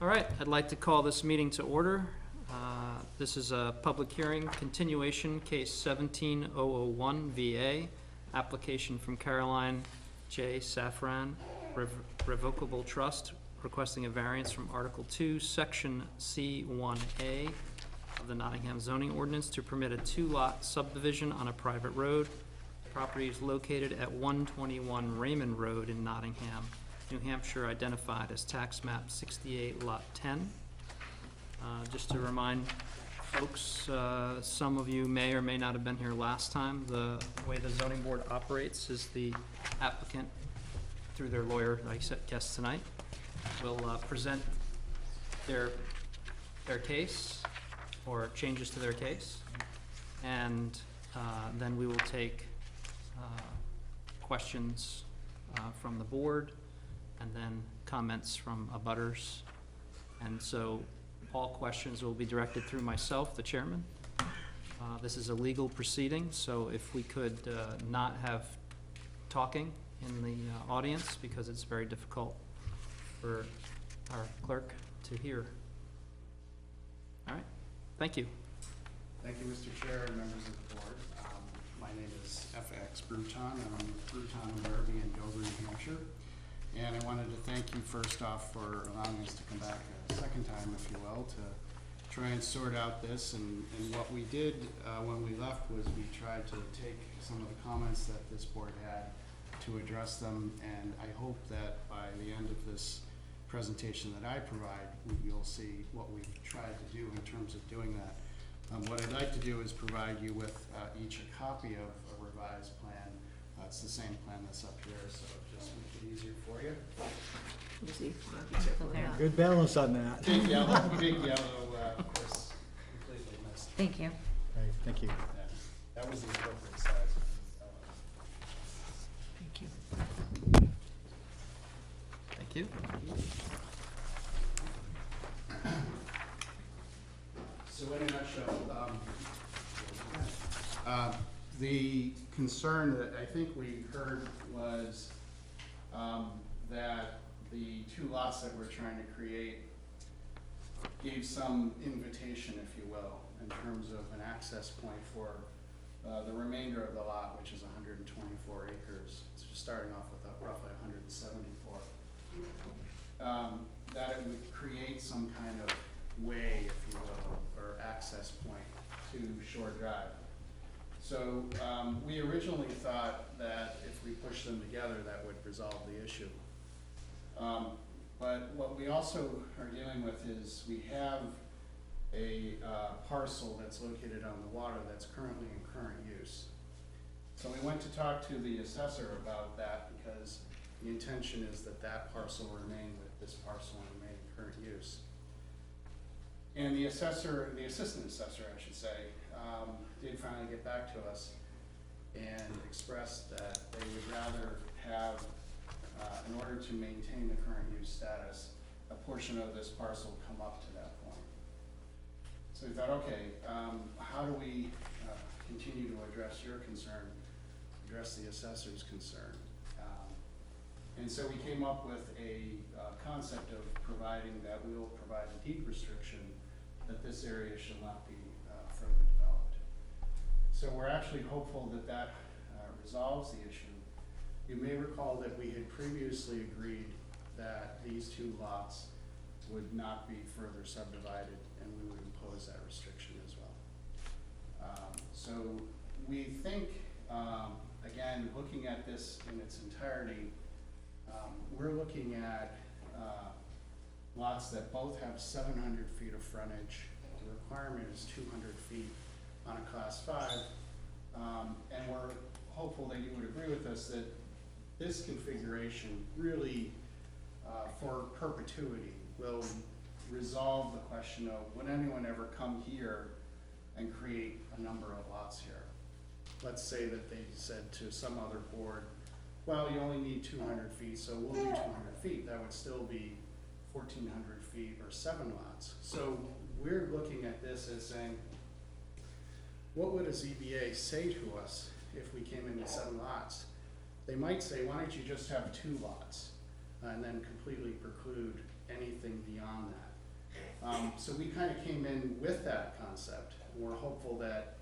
All right, I'd like to call this meeting to order. This is a public hearing, continuation, case 17001 VA, application from Caroline J. Safran, Revocable Trust, requesting a variance from Article 2, Section C1A of the Nottingham zoning ordinance to permit a two-lot subdivision on a private road. The property is located at 121 Raymond Road in Nottingham, New Hampshire, identified as tax map 68, lot 10. Just to remind folks, some of you may or may not have been here last time. The way the zoning board operates is the applicant, through their lawyer, I guess tonight, will present their case or changes to their case, and then we will take questions from the board, and then comments from abutters. And so all questions will be directed through myself, the chairman. This is a legal proceeding, so if we could not have talking in the audience, because it's very difficult for our clerk to hear. All right, thank you. Thank you, Mr. Chair and members of the board. My name is F.X. Bruton, and I'm with Bruton and Larrabee in Dover, New Hampshire. And I wanted to thank you first off for allowing us to come back a second time, if you will, to try and sort out this. And what we did when we left was we tried to take some of the comments that this board had to address them. And I hope that by the end of this presentation that I provide, you'll see what we've tried to do in terms of doing that. What I'd like to do is provide you with each a copy of a revised plan. It's the same plan that's up here, so just make it easier for you. Good balance on that. Big yellow, of course, completely missed. Thank you. Right, thank you. Yeah, that was the appropriate size. Thank you. Thank you. So in a nutshell, the concern that I think we heard was that the two lots that we're trying to create gave some invitation, if you will, in terms of an access point for the remainder of the lot, which is 124 acres. It's just starting off with roughly 174. That it would create some kind of way, if you will, or access point to Shore Drive. So we originally thought that if we push them together, that would resolve the issue. But what we also are dealing with is we have a parcel that's located on the water that's currently in current use. So we went to talk to the assessor about that, because the intention is that that parcel remain with this parcel and remain in current use. And the assessor, the assistant assessor, I should say, did finally get back to us and expressed that they would rather have, in order to maintain the current use status, a portion of this parcel come up to that point. So we thought, okay, how do we continue to address your concern, address the assessor's concern? And so we came up with a concept of providing that we will provide a deed restriction that this area shall not be further developed. So we're actually hopeful that that resolves the issue. You may recall that we had previously agreed that these two lots would not be further subdivided, and we would impose that restriction as well. So we think, again, looking at this in its entirety, we're looking at lots that both have 700 feet of frontage. The requirement is 200 feet on a class 5. And we're hopeful that you would agree with us that this configuration really, for perpetuity, will resolve the question of would anyone ever come here and create a number of lots here. Let's say that they said to some other board, well, you only need 200 feet, so we'll do 200 feet. That would still be 1,400 feet or 7 lots. So we're looking at this as saying, what would a ZBA say to us if we came in with 7 lots? They might say, why don't you just have 2 lots and then completely preclude anything beyond that? So we kind of came in with that concept. We're hopeful that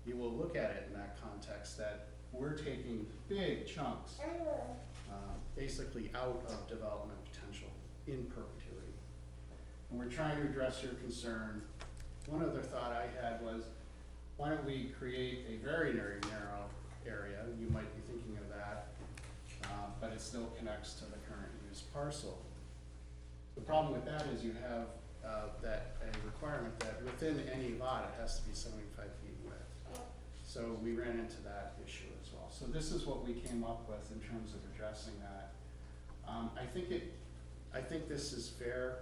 you will look at it in that context, that we're taking big chunks, basically out of development potential in perpetuity. And we're trying to address your concern. One other thought I had was, why don't we create a very, very narrow area? You might be thinking of that, but it still connects to the current use parcel. The problem with that is you have a requirement that within any lot, it has to be 75 feet width. So we ran into that issue as well. So this is what we came up with in terms of addressing that. I think this is fair.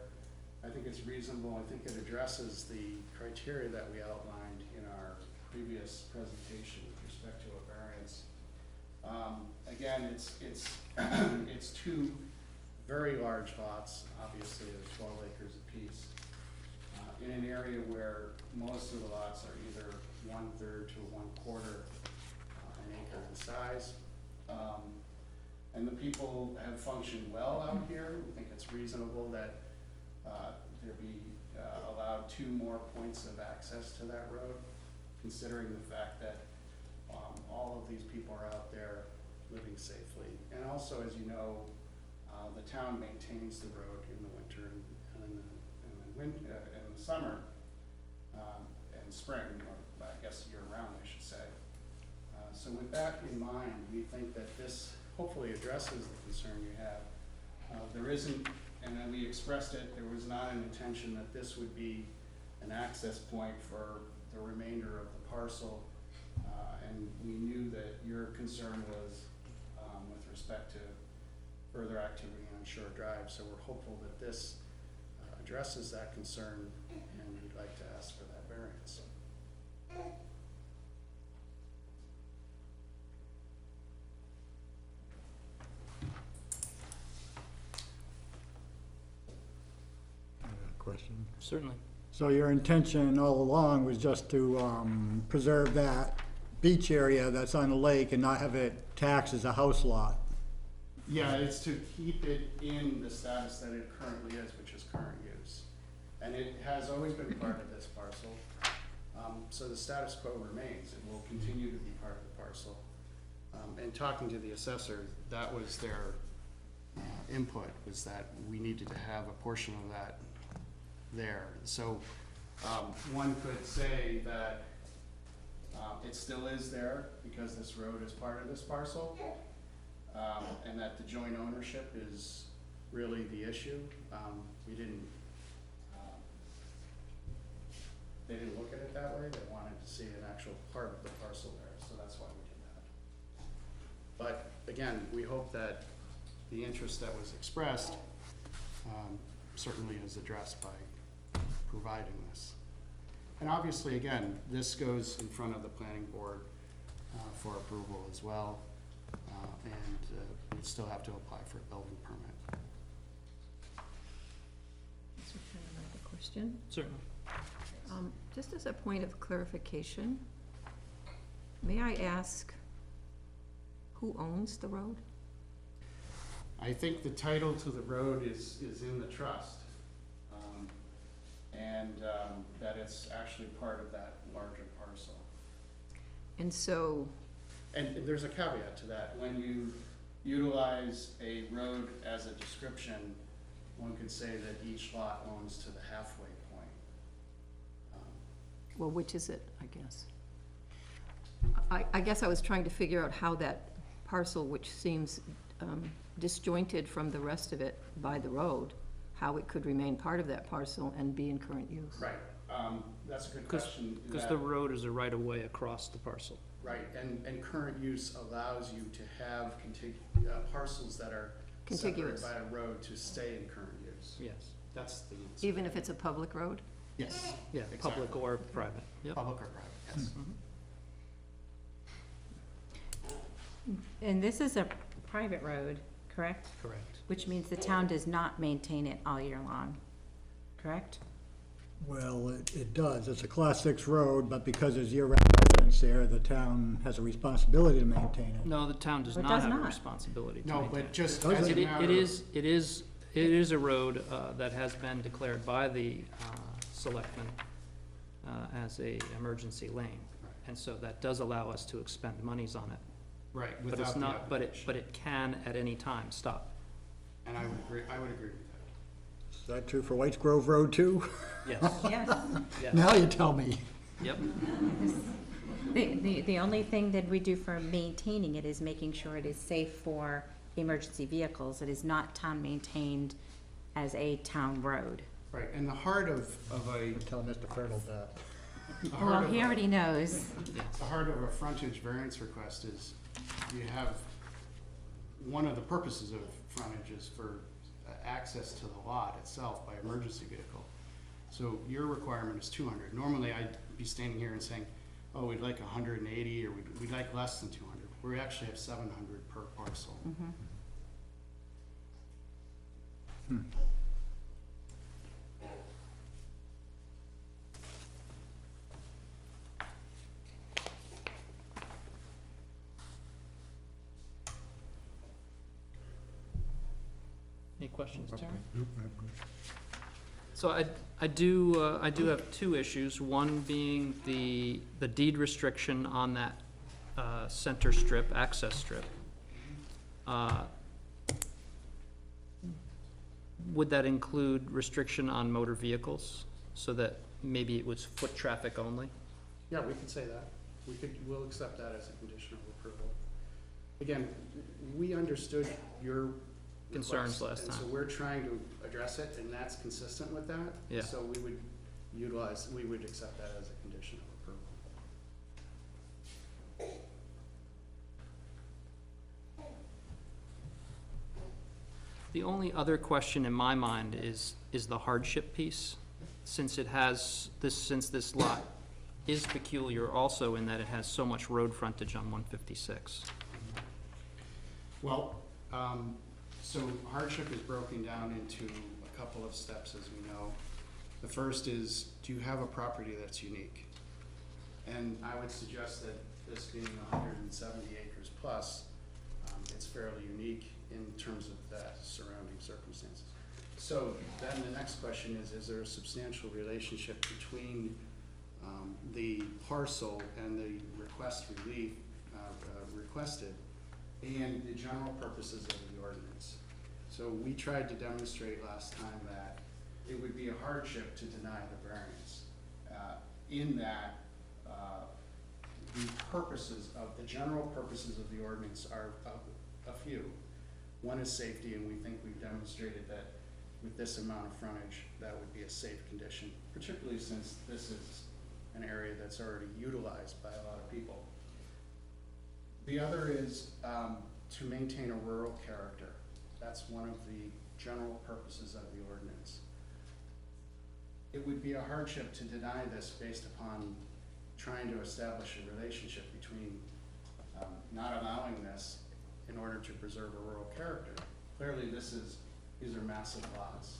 I think it's reasonable. I think it addresses the criteria that we outlined in our previous presentation with respect to a variance. Again, it's two very large lots, obviously, of 12 acres apiece, in an area where most of the lots are either 1/3 to 1/4 an acre in size. And the people have functioned well out here. We think it's reasonable that there be allowed 2 more points of access to that road, considering the fact that all of these people are out there living safely. And also, as you know, the town maintains the road in the winter and in the summer and spring, or I guess year-round, I should say. So with that in mind, we think that this hopefully addresses the concern you have. There isn't, and then we expressed it, there was not an intention that this would be an access point for the remainder of the parcel. And we knew that your concern was with respect to further activity on Shore Drive. So we're hopeful that this addresses that concern, and we'd like to ask for that variance. Question. Certainly. So your intention all along was just to preserve that beach area that's on the lake and not have it taxed as a house lot? Yeah, it's to keep it in the status that it currently is, which is current use. And it has always been part of this parcel. So the status quo remains. It will continue to be part of the parcel. And talking to the assessor, that was their input, was that we needed to have a portion of that there. So one could say that it still is there because this road is part of this parcel, and that the joint ownership is really the issue. We didn't, they didn't look at it that way. They wanted to see an actual part of the parcel there, so that's why we did that. But again, we hope that the interest that was expressed certainly is addressed by providing this. And obviously, again, this goes in front of the planning board for approval as well, and we still have to apply for a building permit. Mr. Chairman, I have a question. Certainly. Just as a point of clarification, may I ask who owns the road? I think the title to the road is in the trust, and that it's actually part of that larger parcel. And so, And there's a caveat to that. When you utilize a road as a description, one could say that each lot owns to the halfway point. well, which is it, I guess? I guess I was trying to figure out how that parcel, which seems disjointed from the rest of it by the road, how it could remain part of that parcel and be in current use. Right, that's a good question. Because the road is a right-of-way across the parcel. Right, and current use allows you to have parcels that are Contiguous. separated by a road to stay in current use. Yes. That's the. Even if it's a public road? Yes. Yeah, public Exactly. or private. Yep. Public or private, yes. And this is a private road, correct? Correct. Which means the town does not maintain it all year long, correct? Well, it does. It's a Class 6 road, but because there's year-round residents there, the town has a responsibility to maintain it. No, the town does It not does have a not. responsibility to No, maintain but just Does as it? a matter. It It is a road that has been declared by the selectmen as a emergency lane. And so that does allow us to expend monies on it. Right, But it's without the not, but application. it can at any time stop. And I would agree with that. Is that true for Whites Grove Road too? Yes, Yes. yes, Now you tell me. yep. The only thing that we do for maintaining it is making sure it is safe for emergency vehicles. It is not town maintained as a town road. Right, and the heart of a, Tell Mr. Fertile that. the Well, heart of he a- already knows. the heart of a frontage variance request is you have, one of the purposes of frontage is for access to the lot itself by emergency vehicle. So your requirement is 200. Normally, I'd be standing here and saying, oh, we'd like 180, or we'd like less than 200. We actually have 700 per parcel. Mhm. Any questions, Terry? So I do have two issues, one being the deed restriction on that center strip, access strip. Would that include restriction on motor vehicles, so that maybe it was foot traffic only? Yeah, we could say that. We'll accept that as a condition of approval. Again, we understood your Concerns request, last and so time. we're trying to address it, and that's consistent with that. Yeah. So we would accept that as a condition of approval. The only other question in my mind is the hardship piece, since it has, since this lot is peculiar also in that it has so much road frontage on 156. Well, so hardship is broken down into a couple of steps, as we know. The first is, do you have a property that's unique? And I would suggest that this being 170 acres plus, it's fairly unique in terms of that surrounding circumstances. So then the next question is there a substantial relationship between the parcel and the request relief requested and the general purposes of the ordinance? So we tried to demonstrate last time that it would be a hardship to deny the variance, in that the purposes of, the general purposes of the ordinance are a few. One is safety, and we think we've demonstrated that with this amount of frontage, that would be a safe condition, particularly since this is an area that's already utilized by a lot of people. The other is to maintain a rural character. That's one of the general purposes of the ordinance. It would be a hardship to deny this based upon trying to establish a relationship between not allowing this in order to preserve a rural character. Clearly, these are massive lots.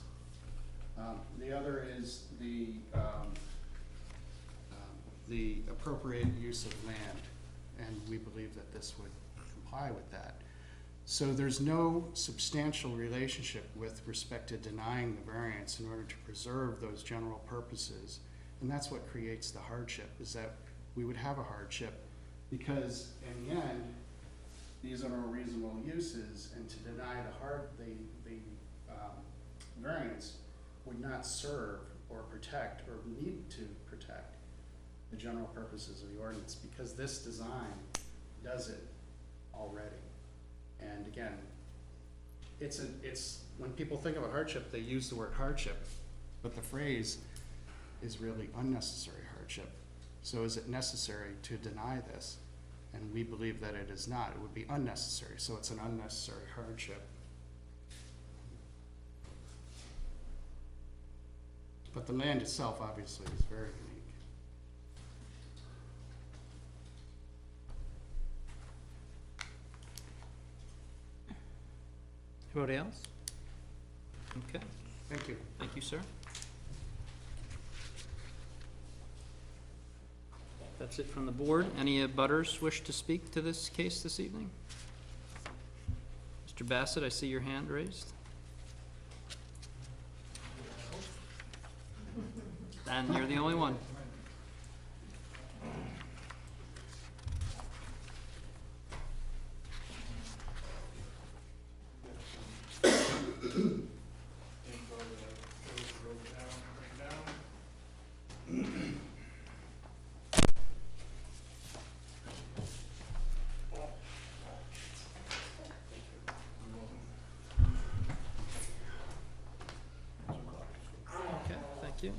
The other is the appropriate use of land, and we believe that this would comply with that. So there's no substantial relationship with respect to denying the variance in order to preserve those general purposes. And that's what creates the hardship, is that we would have a hardship because in the end, these are no reasonable uses, and to deny the variance would not serve or protect or need to protect the general purposes of the ordinance, because this design does it already. And again, it's when people think of a hardship, they use the word hardship, but the phrase is really unnecessary hardship. So is it necessary to deny this? And we believe that it is not. It would be unnecessary, so it's an unnecessary hardship. But the land itself, obviously, is very unique. Anybody else? Okay, Thank you. thank you, sir. That's it from the board. Any abutters wish to speak to this case this evening? Mr. Bassett, I see your hand raised. And you're the only one. Okay, thank you.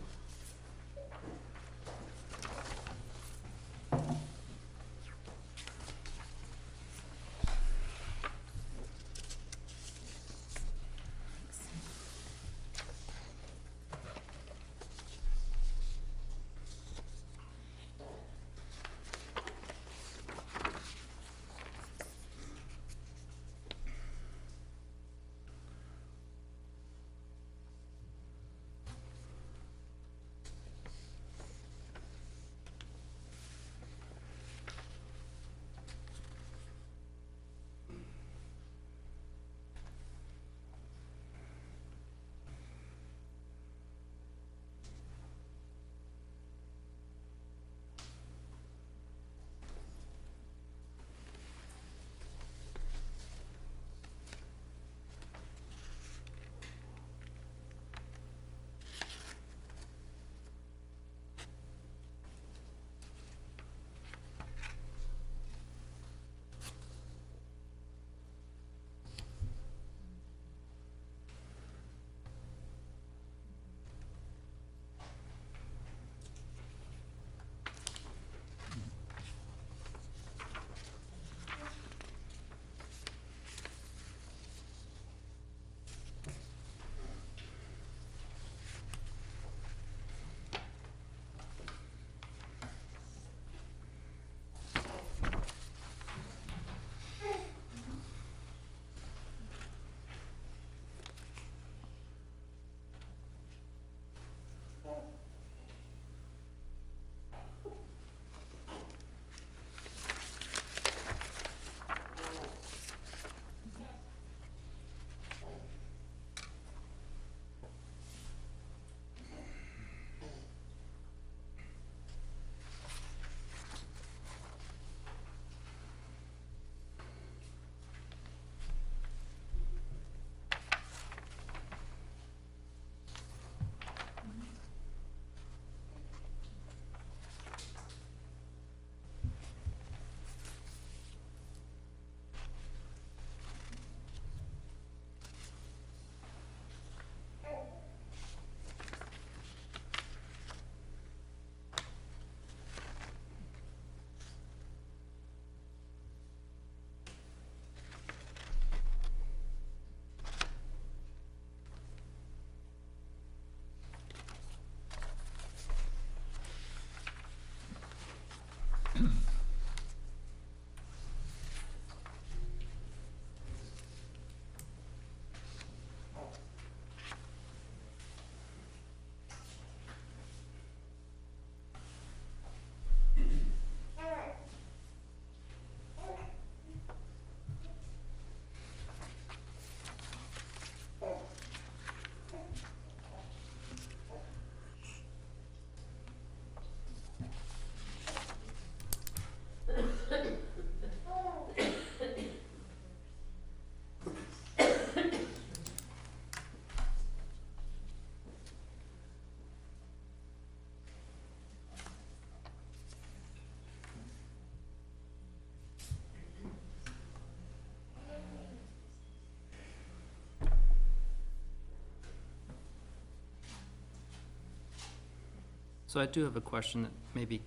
So I do have a question that maybe,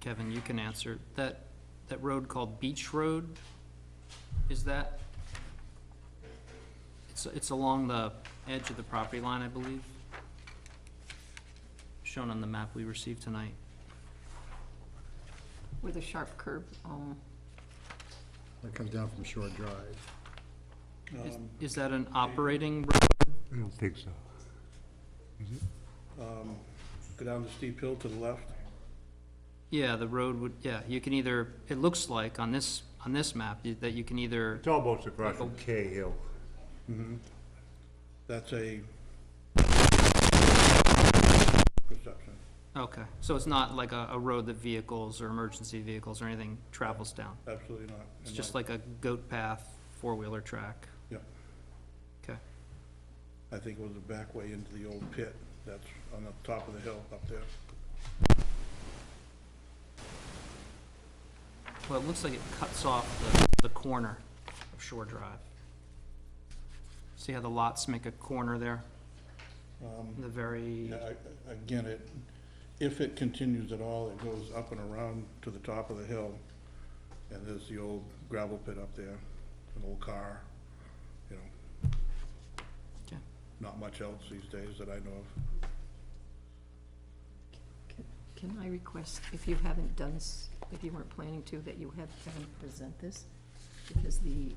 Kevin, you can answer. That road called Beach Road, is that, it's along the edge of the property line, I believe? Shown on the map we received tonight. With a sharp curve. That comes down from Shore Drive. Is that an operating road? I don't think so. Go down the steep hill to the left. Yeah, the road would, yeah, you can either, it looks like on this map, that you can either, It's almost across from K Hill. That's a perception. Okay, so it's not like a road that vehicles or emergency vehicles or anything travels down? Absolutely not. It's just like a goat path, four-wheeler track? Yeah. Okay. I think it was the back way into the old pit that's on the top of the hill up there. Well, it looks like it cuts off the corner of Shore Drive. See how the lots make a corner there? The very, Yeah, again, if it continues at all, it goes up and around to the top of the hill, and there's the old gravel pit up there, an old car, you know. Okay. Not much else these days that I know of. Can I request, if you haven't done, if you weren't planning to, that you have Kevin present this? Because the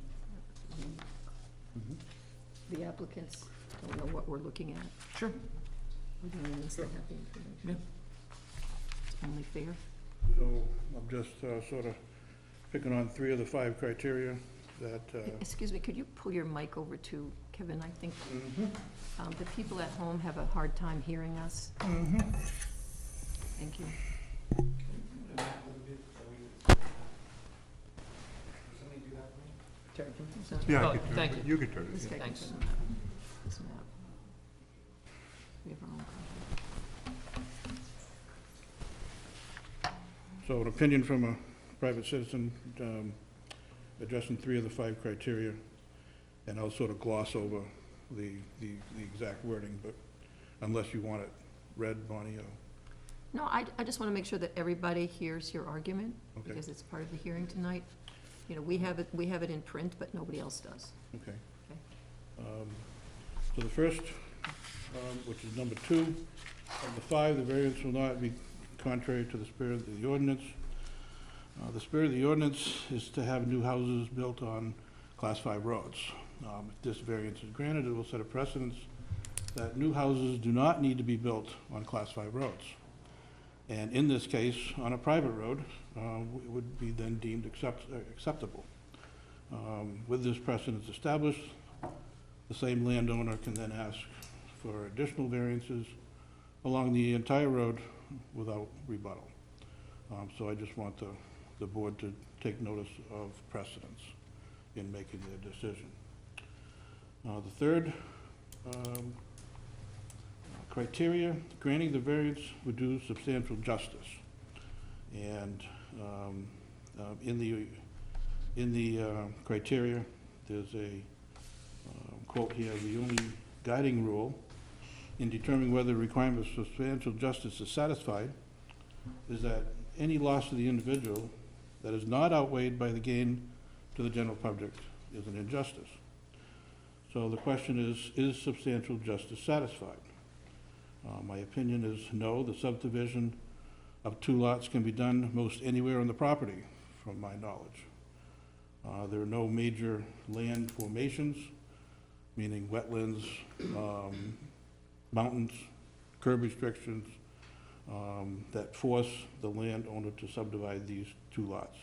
applicants don't know what we're looking at. sure. Or the ones that have the information. Yeah. It's only fair. So I'm just sort of picking on 3 of the 5 criteria that, Excuse me, could you pull your mic over to Kevin? I think the people at home have a hard time hearing us. Thank you. Yeah, Oh, I could turn thank it. you. You could turn This it. guy can Thanks. send that. This map. We have our own copy. so an opinion from a private citizen addressing 3 of the 5 criteria, and I'll sort of gloss over the exact wording, but unless you want it read, Bonnie, or, No, I just want to make sure that everybody hears your argument, okay, because it's part of the hearing tonight. You know, we have it in print, but nobody else does. okay. Okay. So the first, which is number 2, of the 5, the variance will not be contrary to the spirit of the ordinance. The spirit of the ordinance is to have new houses built on Class 5 roads. If this variance is granted, it will set a precedence that new houses do not need to be built on Class 5 roads. And in this case, on a private road, it would be then deemed acceptable. With this precedence established, the same landowner can then ask for additional variances along the entire road without rebuttal. So I just want the board to take notice of precedence in making their decision. The third criteria, granting the variance would do substantial justice. And in the criteria, there's a quote here, the only guiding rule in determining whether the requirement of substantial justice is satisfied is that any loss to the individual that is not outweighed by the gain to the general public is an injustice. So the question is substantial justice satisfied? My opinion is no. The subdivision of 2 lots can be done most anywhere on the property, from my knowledge. There are no major land formations, meaning wetlands, mountains, curb restrictions, that force the landowner to subdivide these 2 lots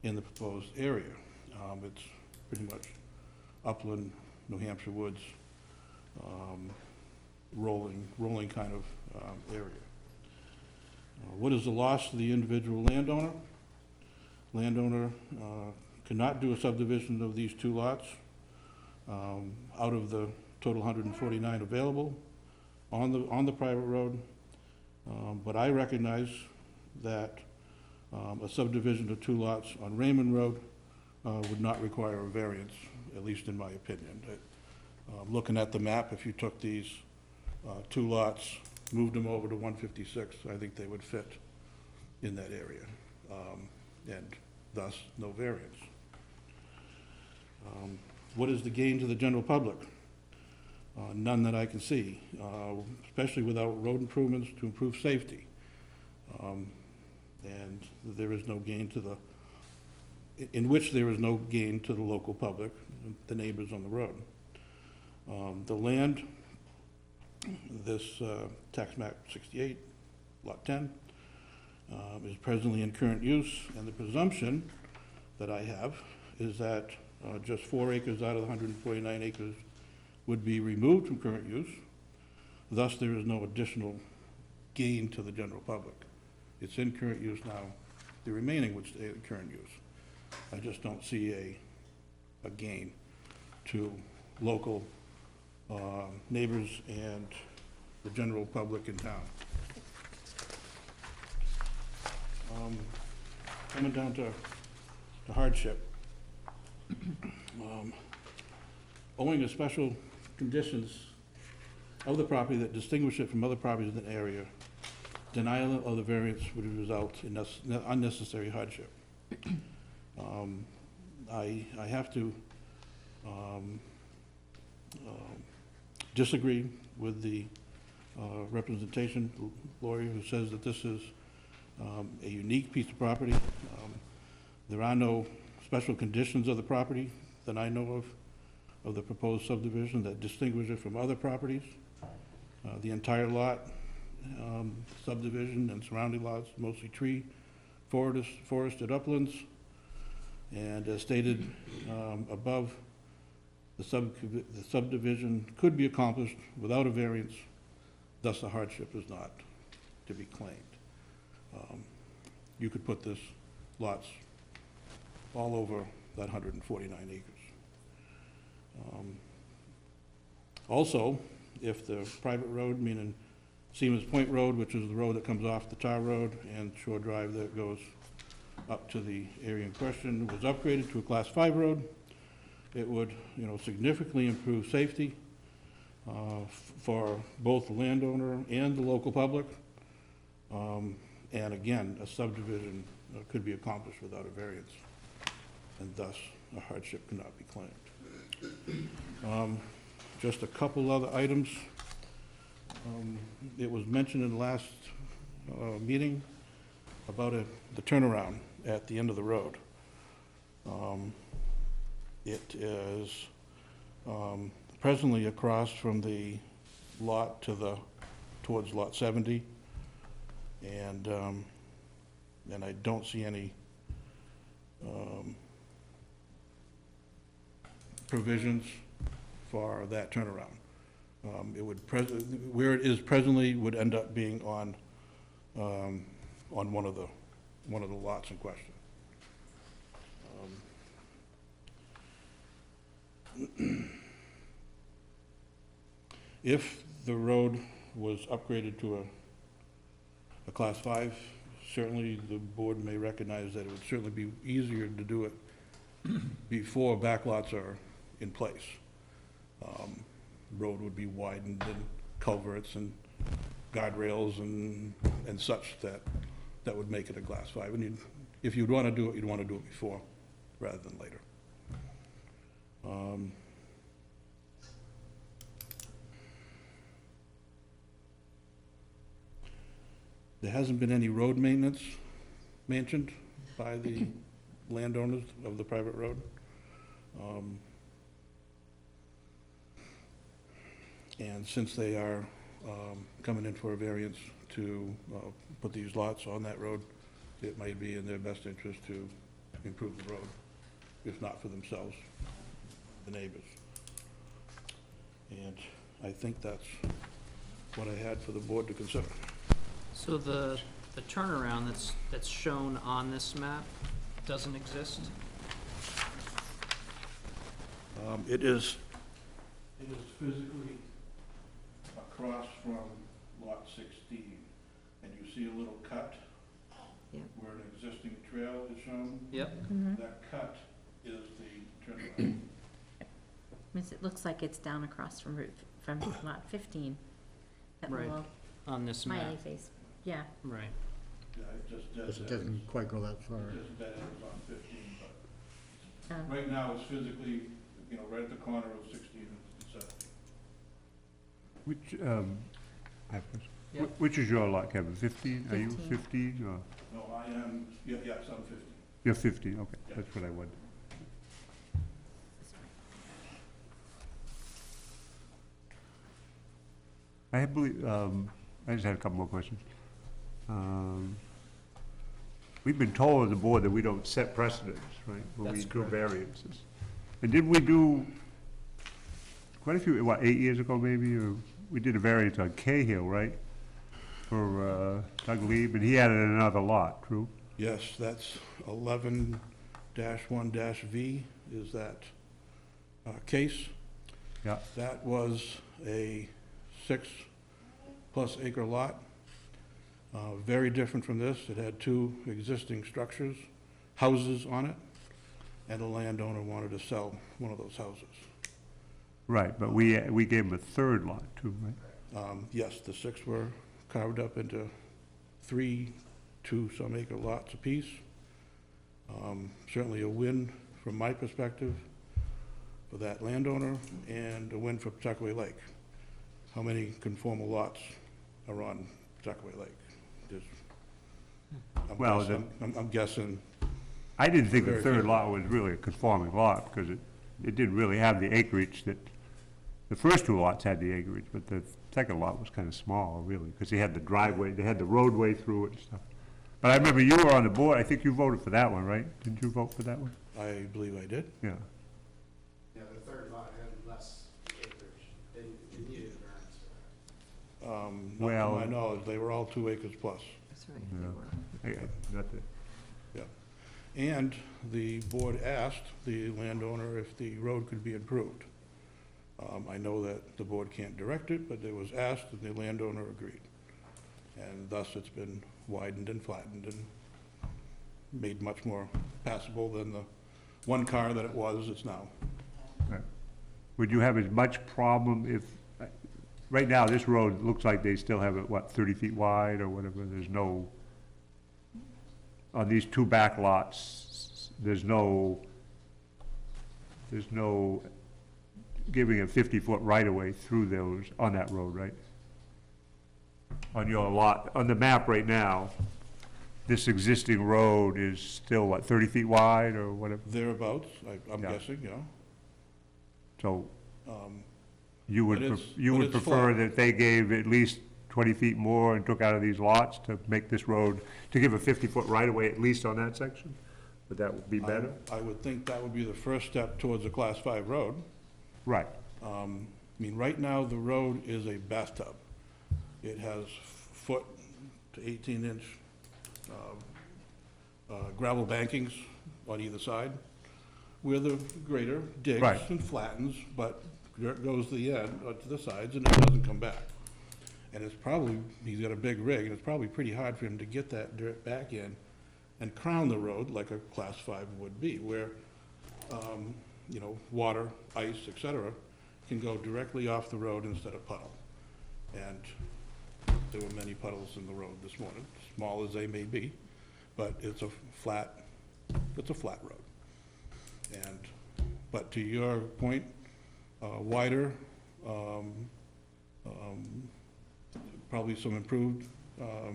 in the proposed area. It's pretty much upland, New Hampshire woods, rolling kind of area. What is the loss to the individual landowner? Landowner cannot do a subdivision of these 2 lots out of the total 149 available on the private road. But I recognize that a subdivision of 2 lots on Raymond Road would not require a variance, at least in my opinion. Looking at the map, if you took these 2 lots, moved them over to 156, I think they would fit in that area, and thus no variance. What is the gain to the general public? None that I can see, especially without road improvements to improve safety. And there is no gain to in which there is no gain to the local public, the neighbors on the road. The land, this tax map 68, lot 10, is presently in current use, and the presumption that I have is that just 4 acres out of the 149 acres would be removed from current use. Thus, there is no additional gain to the general public. It's in current use now. The remaining would stay in current use. I just don't see a gain to local neighbors and the general public in town. Coming down to hardship. Owing the special conditions of the property that distinguish it from other properties in the area, denial of the variance would result in unnecessary hardship. I have to disagree with the representation lawyer who says that this is a unique piece of property. There are no special conditions of the property that I know of the proposed subdivision that distinguish it from other properties. The entire lot, subdivision and surrounding lots, mostly tree, forested uplands. And as stated above, the subdivision could be accomplished without a variance, thus the hardship is not to be claimed. You could put this lots all over that 149 acres. Also, if the private road, meaning Seaman's Point Road, which is the road that comes off the Tar Road, and Shore Drive that goes up to the area in question, was upgraded to a Class 5 road, it would, significantly improve safety for both the landowner and the local public. And again, a subdivision could be accomplished without a variance, and thus a hardship cannot be claimed. Just a couple other items. It was mentioned in the last meeting about the turnaround at the end of the road. It is presently across from the lot towards lot 70, and I don't see any provisions for that turnaround. It would where it is presently would end up being on one of the lots in question. If the road was upgraded to a Class 5, certainly the board may recognize that it would certainly be easier to do it before backlots are in place. Road would be widened and culverts and guardrails and such that would make it a Class 5. And if you'd want to do it, you'd want to do it before rather than later. There hasn't been any road maintenance mentioned by the landowners of the private road. And since they are coming in for a variance to put these lots on that road, it might be in their best interest to improve the road, if not for themselves, the neighbors. And I think that's what I had for the board to consider. So the turnaround that's shown on this map doesn't exist? It is physically across from lot 16, and you see a little cut Yeah. where an existing trail is shown. Yep. That cut is the turnaround. It looks like it's down across from lot 15. That Right. little On this map, smiley face. Yeah. right. Yeah, it just It doesn't quite go that far. It just dead ends on 15, but Um, right now it's physically, right at the corner of 16 and 17. Which, Yep. which is your lot, Kevin? 15? Are you 15. 15 or? No, I am, yes, I'm 50. You're 50, okay, Yeah. that's what I wondered. I believe, I just had a couple more questions. We've been told as a board that we don't set precedents, right? When we That's do correct. variances. And did we do, quite a few, 8 years ago maybe, or we did a variance on Cahill, right? for Doug Lieb, and he added another lot, true? Yes, that's 11-1-V is that case. Yeah, That was a 6+ acre lot. Very different from this. It had 2 existing structures, houses on it, and the landowner wanted to sell one of those houses. right, but we gave him a third lot too, right? Yes, the 6 were carved up into 3 2-some acre lots apiece. Certainly a win from my perspective for that landowner, and a win for Pawtucket Lake. How many conformal lots are on Pawtucket Lake? Well, I'm guessing, I didn't think the Very third few. lot was really a conforming lot, because it didn't really have the acreage that, the first 2 lots had the acreage, but the second lot was kind of small, really, because they had the driveway, they had the roadway through it and stuff. But I remember you were on the board, I think you voted for that one, right? Didn't you vote for that one? I believe I did. Yeah. Yeah, the third lot had less acreage, it needed variance for that. Not Well- to my knowledge, they were all 2 acres plus. That's right. Yeah. They were. Not that, And the board asked the landowner if the road could be improved. I know that the board can't direct it, but it was asked and the landowner agreed. And thus it's been widened and flattened and made much more passable than the 1 car that it was, it's now. right. Would you have as much problem if, right now, this road looks like they still have it, what, 30 feet wide or whatever, there's no, on these 2 back lots, there's no giving a 50-foot right-of-way through those, on that road, right? On your lot, on the map right now, this existing road is still, what, 30 feet wide or whatever? Thereabouts, I'm Yeah. guessing, yeah. So Um, you would, But it's- you but would it's prefer flat. that they gave at least 20 feet more and took out of these lots to make this road, to give a 50-foot right-of-way at least on that section? Would that be better? I would think that would be the first step towards a Class 5 road. Right, I mean, right now, the road is a bathtub. It has foot to 18-inch gravel bankings on either side, where the grader digs Right. and flattens, but dirt goes to the end, or to the sides, and it doesn't come back. And it's probably, he's got a big rig, and it's probably pretty hard for him to get that dirt back in and crown the road like a Class 5 would be, where, water, ice, et cetera, can go directly off the road instead of puddle. And there were many puddles in the road this morning, small as they may be, but it's a flat road. But to your point, wider, probably some improved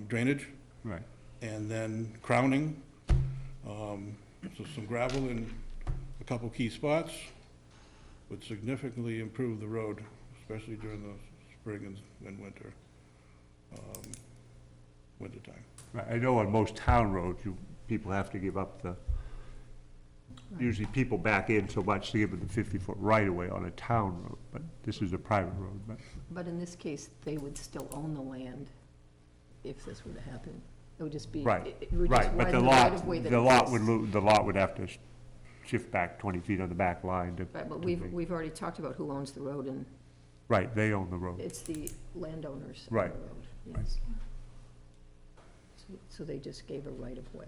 drainage, right. and then crowning, so some gravel in a couple key spots would significantly improve the road, especially during the spring and wintertime. Right, I know on most town roads, people have to give up usually people back in so much to give them the 50-foot right-of-way on a town road, but this is a private road, but. But in this case, they would still own the land if this were to happen. It would just be. Right, it would just right, but widen the right-of-way that exists. the lot would have to shift back 20 feet on the back line to. Right, but to we've, make- we've already talked about who owns the road, and Right, they own the road. it's the landowners of the Right, road. right. Yes. So they just gave a right-of-way.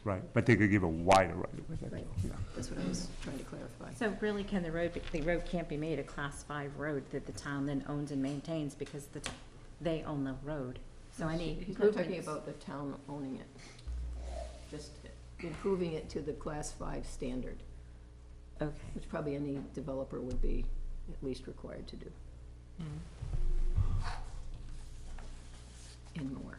Right, but they could give a wider right-of-way. that's Right. all, yeah. That's what I was trying to clarify. So really, can the road can't be made a Class 5 road that the town then owns and maintains because they own the road? So any He's not talking improvements- about the town owning it, just improving it to the Class 5 standard, Okay. which probably any developer would be at least required to do. And more.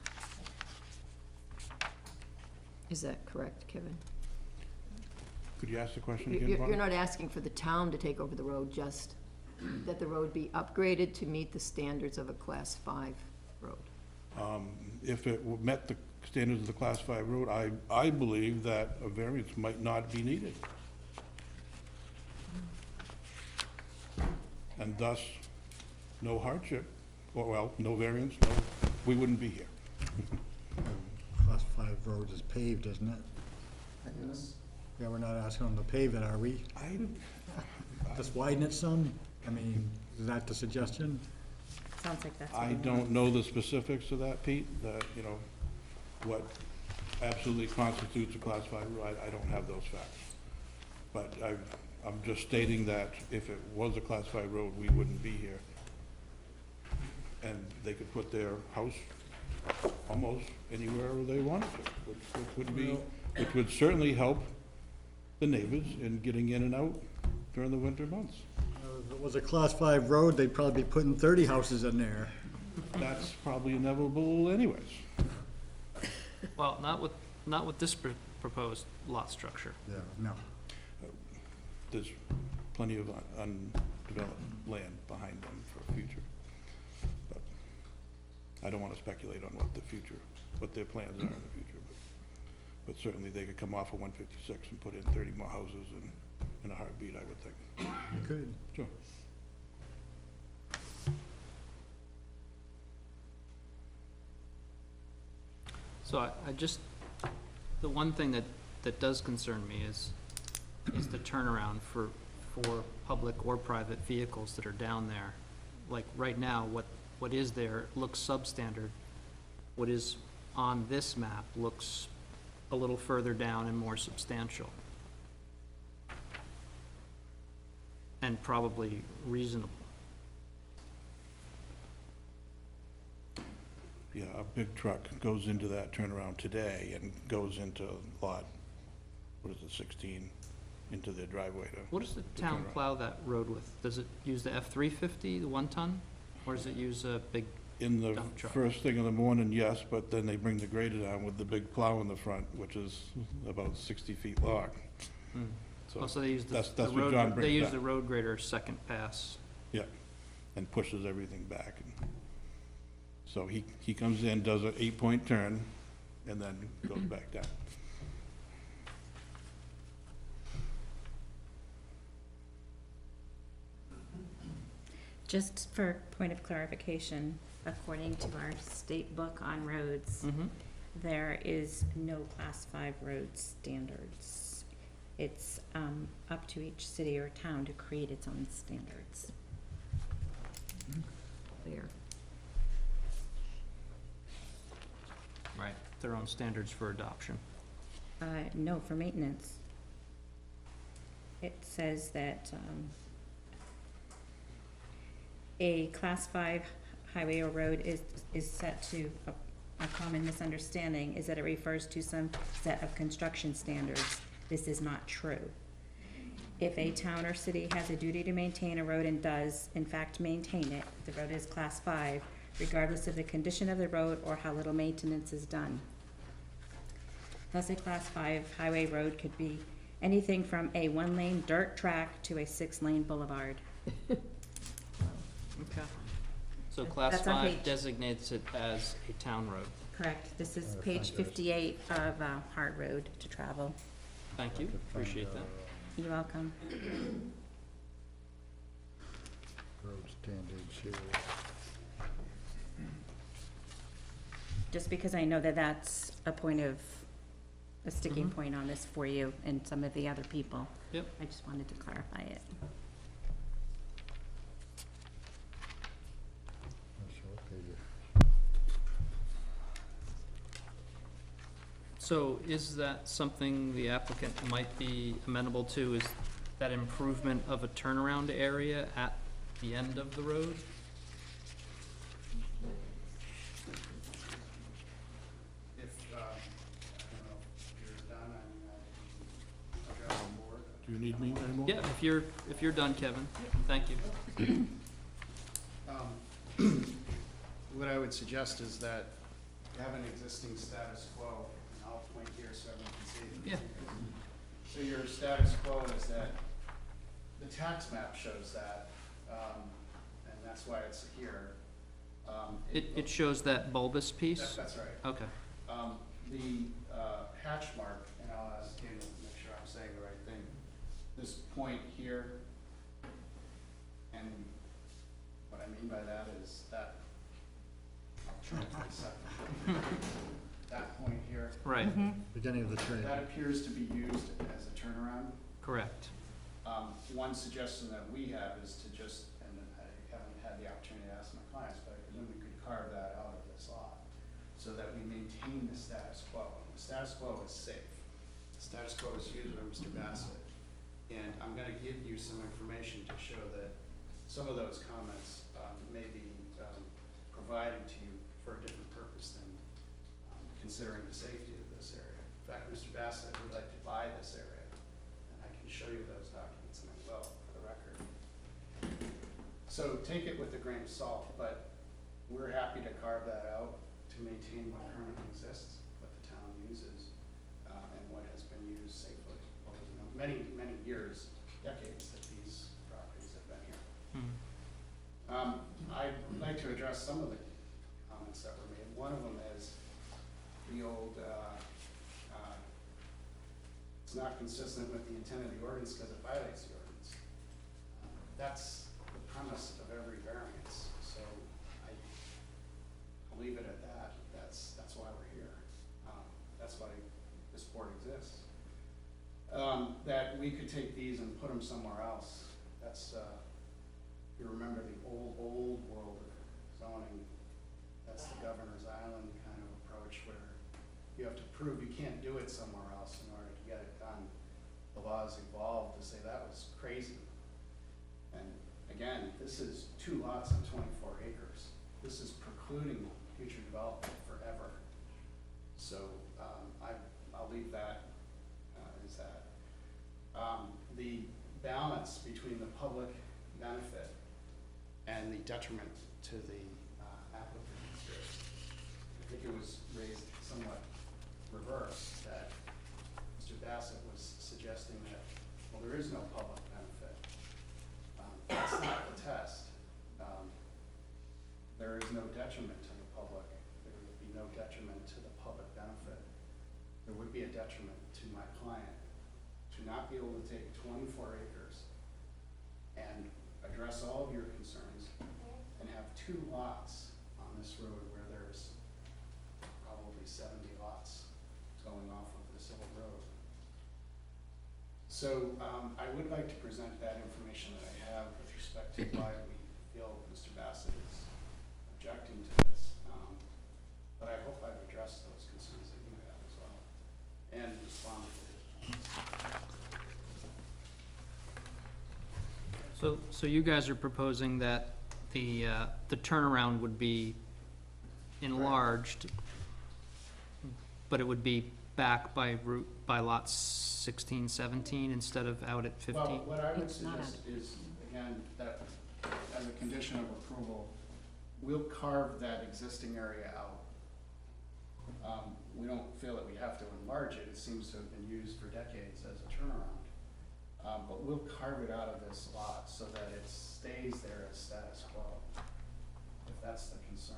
Is that correct, Kevin? Could you ask the question again, You're Bob? not asking for the town to take over the road, just that the road be upgraded to meet the standards of a Class 5 road. If it met the standards of the Class 5 road, I believe that a variance might not be needed. And thus, no hardship, or well, no variance, we wouldn't be here. Class 5 road is paved, isn't it? Yes. Yeah, we're not asking them to pave it, are we? Just widen it some? I mean, is that the suggestion? Sounds like that's what I we want. don't know the specifics of that, Pete, that, you know, what absolutely constitutes a class 5 road. I don't have those facts. But I'm just stating that if it was a class 5 road, we wouldn't be here. And they could put their house almost anywhere they wanted to, which would certainly help the neighbors in getting in and out during the winter months. If it was a Class 5 road, they'd probably be putting 30 houses in there. That's probably inevitable anyways. Well, not with this proposed lot structure. Yeah, no. There's plenty of undeveloped land behind them for future. But I don't want to speculate on what their plans are in the future. But certainly they could come off of 156 and put in 30 more houses in a heartbeat, I would think. You could. Sure. So I just, the one thing that does concern me is the turnaround for public or private vehicles that are down there. Like, right now, what is there looks substandard. What is on this map looks a little further down and more substantial. And probably reasonable. Yeah, a big truck goes into that turnaround today and goes into lot, what is it, 16, into their driveway to. What does the town turnaround. plow that road with? Does it use the F-350, the 1-ton? Or does it use a big, In the dump truck? first thing in the morning, yes, but then they bring the grader down with the big plow in the front, which is about 60 feet long. so they use the that's the what road, John they brings use back. the road grader second pass. Yeah, and pushes everything back. So he comes in, does an 8-point turn, and then goes back down. Just for point of clarification, according to our state book on roads, there is no class 5 road standards. It's up to each city or town to create its own standards. Clear. Right. Their own standards for adoption. No, for maintenance. It says that a class 5 highway or road is set to, a common misunderstanding is that it refers to some set of construction standards. This is not true. If a town or city has a duty to maintain a road and does, in fact, maintain it, the road is class 5, regardless of the condition of the road or how little maintenance is done. Thus, a class 5 highway road could be anything from a 1-lane dirt track to a 6-lane boulevard. Okay. So class That's on 5 page- designates it as a town road. Correct. This is page 58 of Hard Road to Travel. Thank you, appreciate that. You're welcome. Road standards here. Just because I know that that's a sticking point on this for you and some of the other people. Yep. I just wanted to clarify it. So is that something the applicant might be amenable to, is that improvement of a turnaround area at the end of the road? If, I don't know, if you're done, I'll go on board. Do you need me anymore? Yeah, if you're done, Kevin, thank you. What I would suggest is that you have an existing status quo, and I'll point here so everyone can see. Yeah. So your status quo is that the tax map shows that, and that's why it's here. It shows that bulbous piece? That's right. Okay. The hatch mark, and I'll ask Daniel to make sure I'm saying the right thing, this point here, and what I mean by that is that, I'll That point here, Right, Beginning of the trail. that appears to be used as a turnaround. correct. One suggestion that we have is to just, and I haven't had the opportunity to ask my clients, but I presume we could carve that out of this lot so that we maintain the status quo. The status quo is safe. The status quo is used by Mr. Bassett. And I'm gonna give you some information to show that some of those comments may be provided to you for a different purpose than considering the safety of this area. In fact, Mr. Bassett would like to buy this area, and I can show you those documents, and I will, for the record. So take it with a grain of salt, but we're happy to carve that out to maintain what currently exists, what the town uses, and what has been used safely over many, many years, decades that these properties have been here. I'd like to address some of the comments that were made. One of them is the old, it's not consistent with the intent of the ordinance because it violates the ordinance. That's the premise of every variance, so I'll leave it at that. That's why we're here. That's why this board exists. That we could take these and put them somewhere else. That's, you remember the old world of zoning, that's the governor's island kind of approach where you have to prove you can't do it somewhere else in order to get it done. The laws evolved to say that was crazy. And again, this is 2 lots on 24 acres. This is precluding future development forever. So I'll leave that as that. The balance between the public benefit and the detriment to the applicant here. I think it was raised somewhat reverse, that Mr. Bassett was suggesting that, well, there is no public benefit. That's not the test. There is no detriment to the public. There would be no detriment to the public benefit. There would be a detriment to my client to not be able to take 24 acres and address all of your concerns and have 2 lots on this road where there's probably 70 lots going off of the civil road. So I would like to present that information that I have with respect to why we feel Mr. Bassett is objecting to this. But I hope I've addressed those concerns that you have as well and responded to it. So you guys are proposing that the turnaround would be enlarged, but it would be back by lots 16, 17 instead of out at 15? Well, what I would It's not suggest is, again, that as a condition of approval, we'll carve that existing area out. We don't feel that we have to enlarge it. It seems to have been used for decades as a turnaround. But we'll carve it out of this lot so that it stays there as status quo, if that's the concern.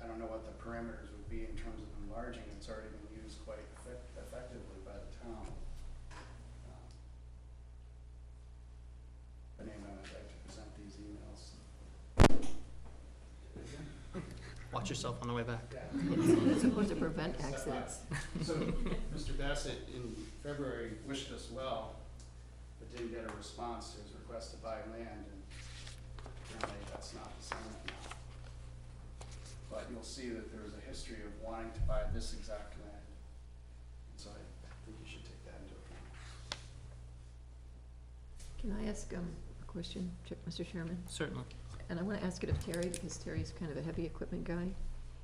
I don't know what the parameters would be in terms of enlarging. It's already been used quite effectively by the town. But anyway, I'd like to present these emails. Watch yourself on the way back. It's supposed to prevent accidents. So, Mr. Bassett in February wished us well, but didn't get a response to his request to buy land, and apparently that's not the sentiment now. But you'll see that there was a history of wanting to buy this exact land. And so I think you should take that into account. Can I ask a question, Mr. Chairman? Certainly. And I want to ask it of Terry, because Terry's kind of a heavy equipment guy.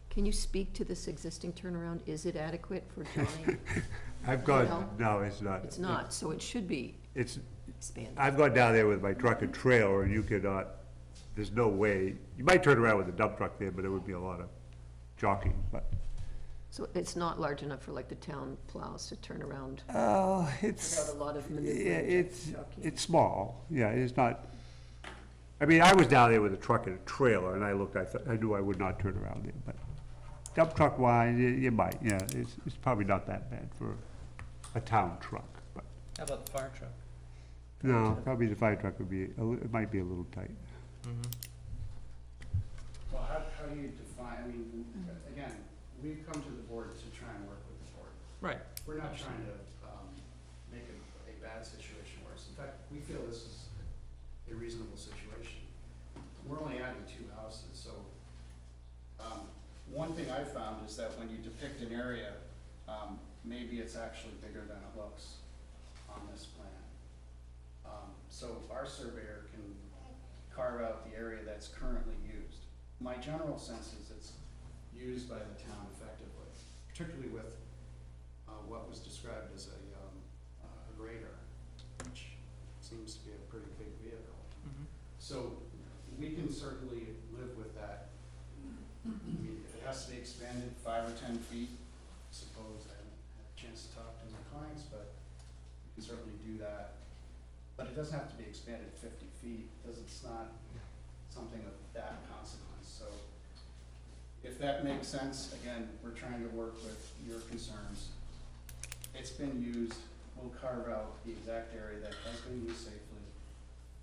Can you speak to this existing turnaround? Is it adequate for drilling? I've gone, no, it's not. It's not, so it should be It's, expanded. I've gone down there with my truck and trailer, and you cannot, there's no way, you might turn around with a dump truck there, but it would be a lot of jockeying, but. So it's not large enough for like the town plows to turn around Oh, without a lot of yeah, maneuvering. it's small, yeah, it's not, I mean, I was down there with a truck and a trailer, and I looked, I knew I would not turn around there, but dump truck wise, you might, yeah, it's probably not that bad for a town truck, but, How about the fire truck? no, probably the fire truck would be, it might be a little tight. Mm-hmm. Well, how do you define, I mean, again, we've come to the board to try and work with the board. Right. We're not trying to make a bad situation worse. In fact, we feel this is a reasonable situation. We're only adding 2 houses, so one thing I've found is that when you depict an area, maybe it's actually bigger than it looks on this plan. So our surveyor can carve out the area that's currently used. My general sense is it's used by the town effectively, particularly with what was described as a grader, which seems to be a pretty big vehicle. Mhm. So we can certainly live with that. I mean, if it has to be expanded 5 or 10 feet, I suppose I haven't had a chance to talk to my clients, but we can certainly do that. But it doesn't have to be expanded 50 feet, because it's not something of that consequence. So if that makes sense, again, we're trying to work with your concerns. It's been used, we'll carve out the exact area that has been used safely.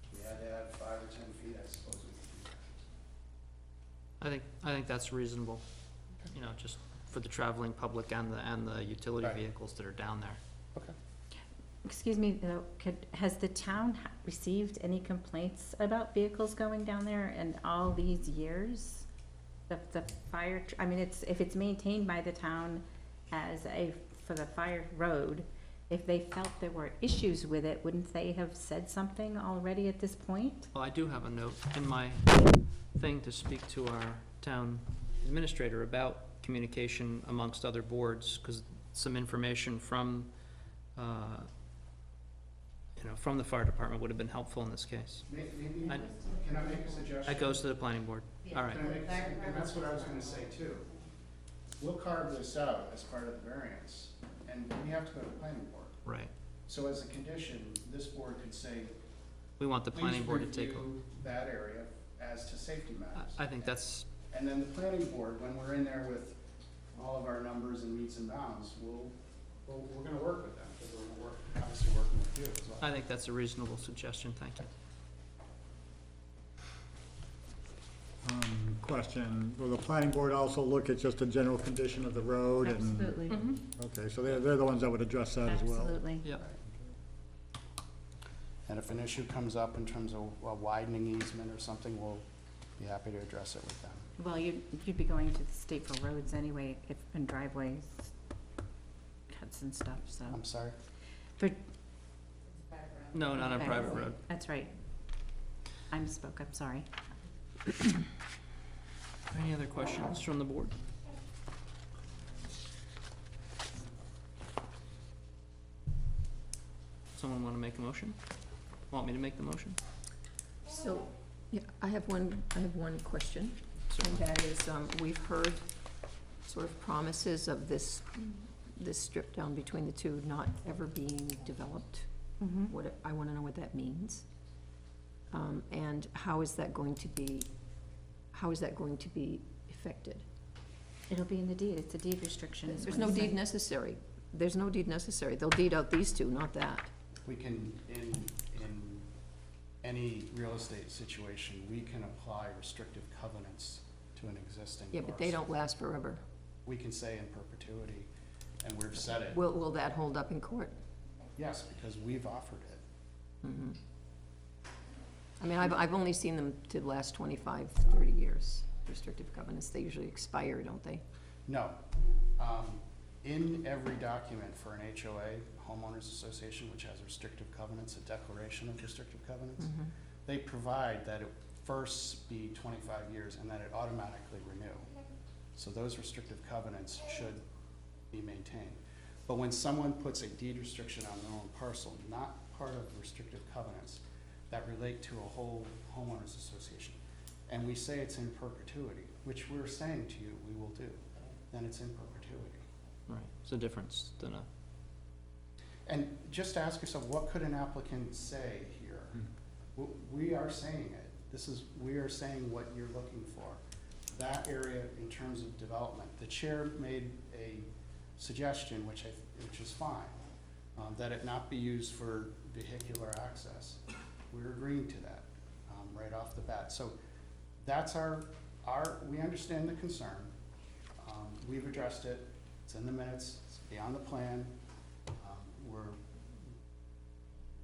If we had to add 5 or 10 feet, I suppose we could do that. I think that's reasonable, you know, just for the traveling public and the utility Right. vehicles that are down there. Okay. Excuse me, though, has the town received any complaints about vehicles going down there in all these years? The fire, I mean, if it's maintained by the town as for the fire road, if they felt there were issues with it, wouldn't they have said something already at this point? Well, I do have a note in my thing to speak to our town administrator about communication amongst other boards, because some information from, from the fire department would have been helpful in this case. Maybe, I- can I make a suggestion? That goes to the planning board. All right. Can I make, and that's what I was gonna say too. We'll carve this out as part of the variance, and we have to go to the planning board. Right. So as a condition, this board could say, We want the planning please board to take, review that area as to safety matters. I think that's, And then the planning board, when we're in there with all of our numbers and meets and bounds, we're gonna work with them, because we're obviously working with you as well. I think that's a reasonable suggestion, thank you. Question, will the planning board also look at just the general condition of the road and? Absolutely, Okay, so they're the ones that would address that as well. absolutely. Yep. And if an issue comes up in terms of a widening easement or something, we'll be happy to address it with them. Well, you'd be going to the state for roads anyway, and driveways, cuts and stuff, so. I'm sorry? For, No, not on a Okay. private road. that's right. I misspoke, I'm sorry. Any other questions from the board? Someone want to make a motion? Want me to make the motion? So, yeah, I have one question, and Certainly. that is, we've heard sort of promises of this strip down between the two not ever being developed. What, I wanna know what that means. And how is that going to be effected? It'll be in the deed, it's a deed restriction. is There's what no it's deed saying. necessary. There's no deed necessary. They'll deed out these two, not that. We can, in any real estate situation, we can apply restrictive covenants to an existing Yeah, but they parcel. don't last forever. We can say in perpetuity, and we've said it. Will that hold up in court? Yes, because we've offered it. I mean, I've only seen them to last 25, 30 years, restrictive covenants. They usually expire, don't they? No. In every document for an HOA, homeowners association, which has restrictive covenants, a declaration of restrictive covenants, they provide that it first be 25 years and that it automatically renew. So those restrictive covenants should be maintained. But when someone puts a deed restriction on their own parcel, not part of restrictive covenants that relate to a whole homeowners association, and we say it's in perpetuity, which we're saying to you we will do, then it's in perpetuity. Right, it's a difference than a, And just ask yourself, what could an applicant say here? We are saying it. We are saying what you're looking for. That area in terms of development, the chair made a suggestion, which is fine, that it not be used for vehicular access. We're agreeing to that, right off the bat. So that's our We understand the concern. We've addressed it. It's in the minutes. It's beyond the plan. We're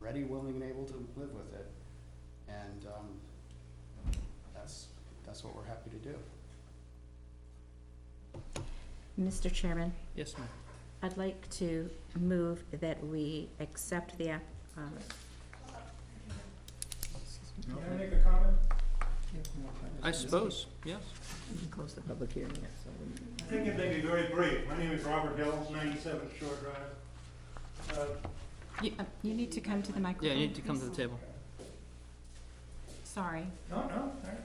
ready, willing, and able to live with it. And that's what we're happy to do. Mr. Chairman, Yes, ma'am. I'd like to move that we accept the Can I make a comment? I suppose, yes. We can close the public hearing yet, so I think it may be very brief. My name is Robert Hill, 97 Shore Drive. You need to come to the microphone. Yeah, you need to come to the please. table. Sorry. No, all right.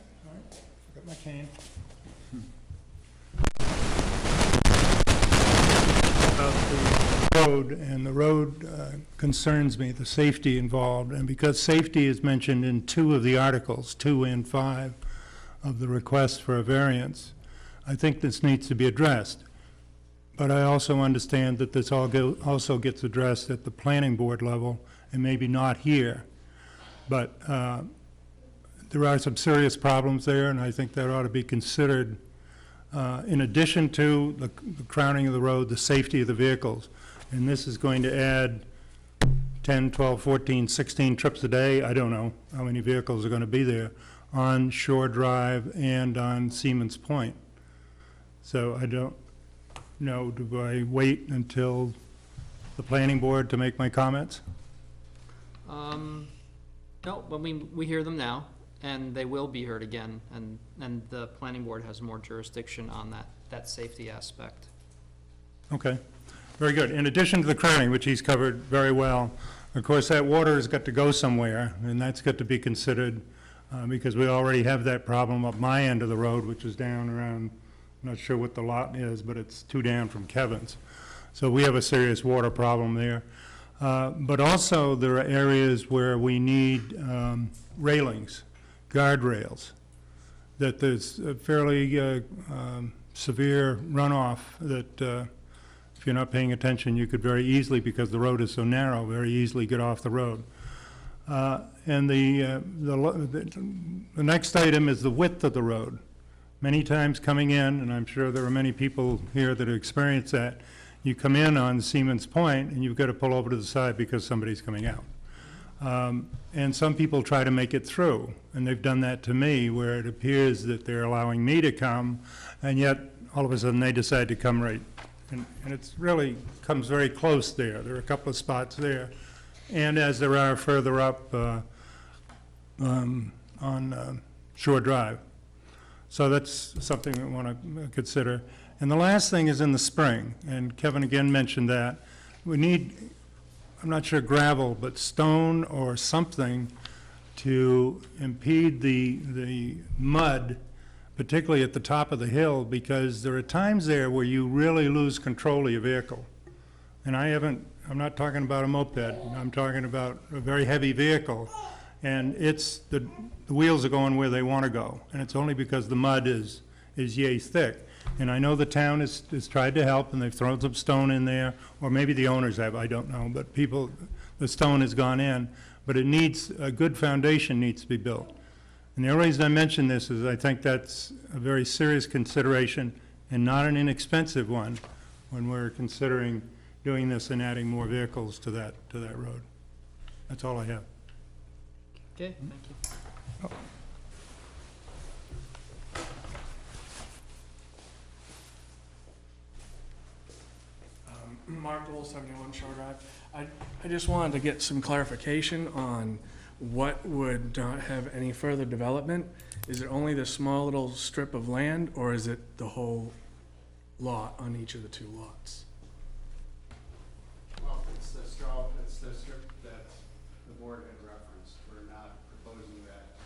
Forgot my cane. About the road, and the road concerns me, the safety involved, and because safety is mentioned in 2 of the articles, 2 and 5 of the request for a variance, I think this needs to be addressed. But I also understand that this also gets addressed at the planning board level, and maybe not here. But there are some serious problems there, and I think that ought to be considered in addition to the crowning of the road, the safety of the vehicles. And this is going to add 10, 12, 14, 16 trips a day. I don't know how many vehicles are going to be there on Shore Drive and on Seaman's Point. So I don't know, do I wait until the planning board to make my comments? No, but we hear them now, and they will be heard again, and the planning board has more jurisdiction on that safety aspect. Okay, very good. In addition to the crowning, which he's covered very well, of course, that water has got to go somewhere, and that's got to be considered, because we already have that problem up my end of the road, which is down around, I'm not sure what the lot is, but it's 2 down from Kevin's. So we have a serious water problem there. But also, there are areas where we need railings, guardrails, that there's a fairly severe runoff that if you're not paying attention, you could very easily, because the road is so narrow, very easily get off the road. And the next item is the width of the road. Many times coming in, and I'm sure there are many people here that have experienced that, you come in on Seaman's Point and you've got to pull over to the side because somebody's coming out. And some people try to make it through, and they've done that to me, where it appears that they're allowing me to come, and yet all of a sudden they decide to come right. And it's really comes very close there. There are a couple of spots there. And as there are further up on Shore Drive. So that's something we want to consider. And the last thing is in the spring, and Kevin again mentioned that. We need, I'm not sure gravel, but stone or something to impede the mud, particularly at the top of the hill, because there are times there where you really lose control of your vehicle. And I'm not talking about a moped, I'm talking about a very heavy vehicle. And it's, the wheels are going where they want to go. And it's only because the mud is yay thick. And I know the town has tried to help, and they've thrown some stone in there, or maybe the owners have, I don't know. But the stone has gone in. But it needs, a good foundation needs to be built. And the only reason I mention this is I think that's a very serious consideration and not an inexpensive one when we're considering doing this and adding more vehicles to that road. That's all I have. Okay, thank you. Mark Lowell, 71 Shore Drive. I just wanted to get some clarification on what would not have any further development. Is it only the small little strip of land, or is it the whole lot on each of the 2 lots? Well, it's the strip that the board had referenced. We're not proposing that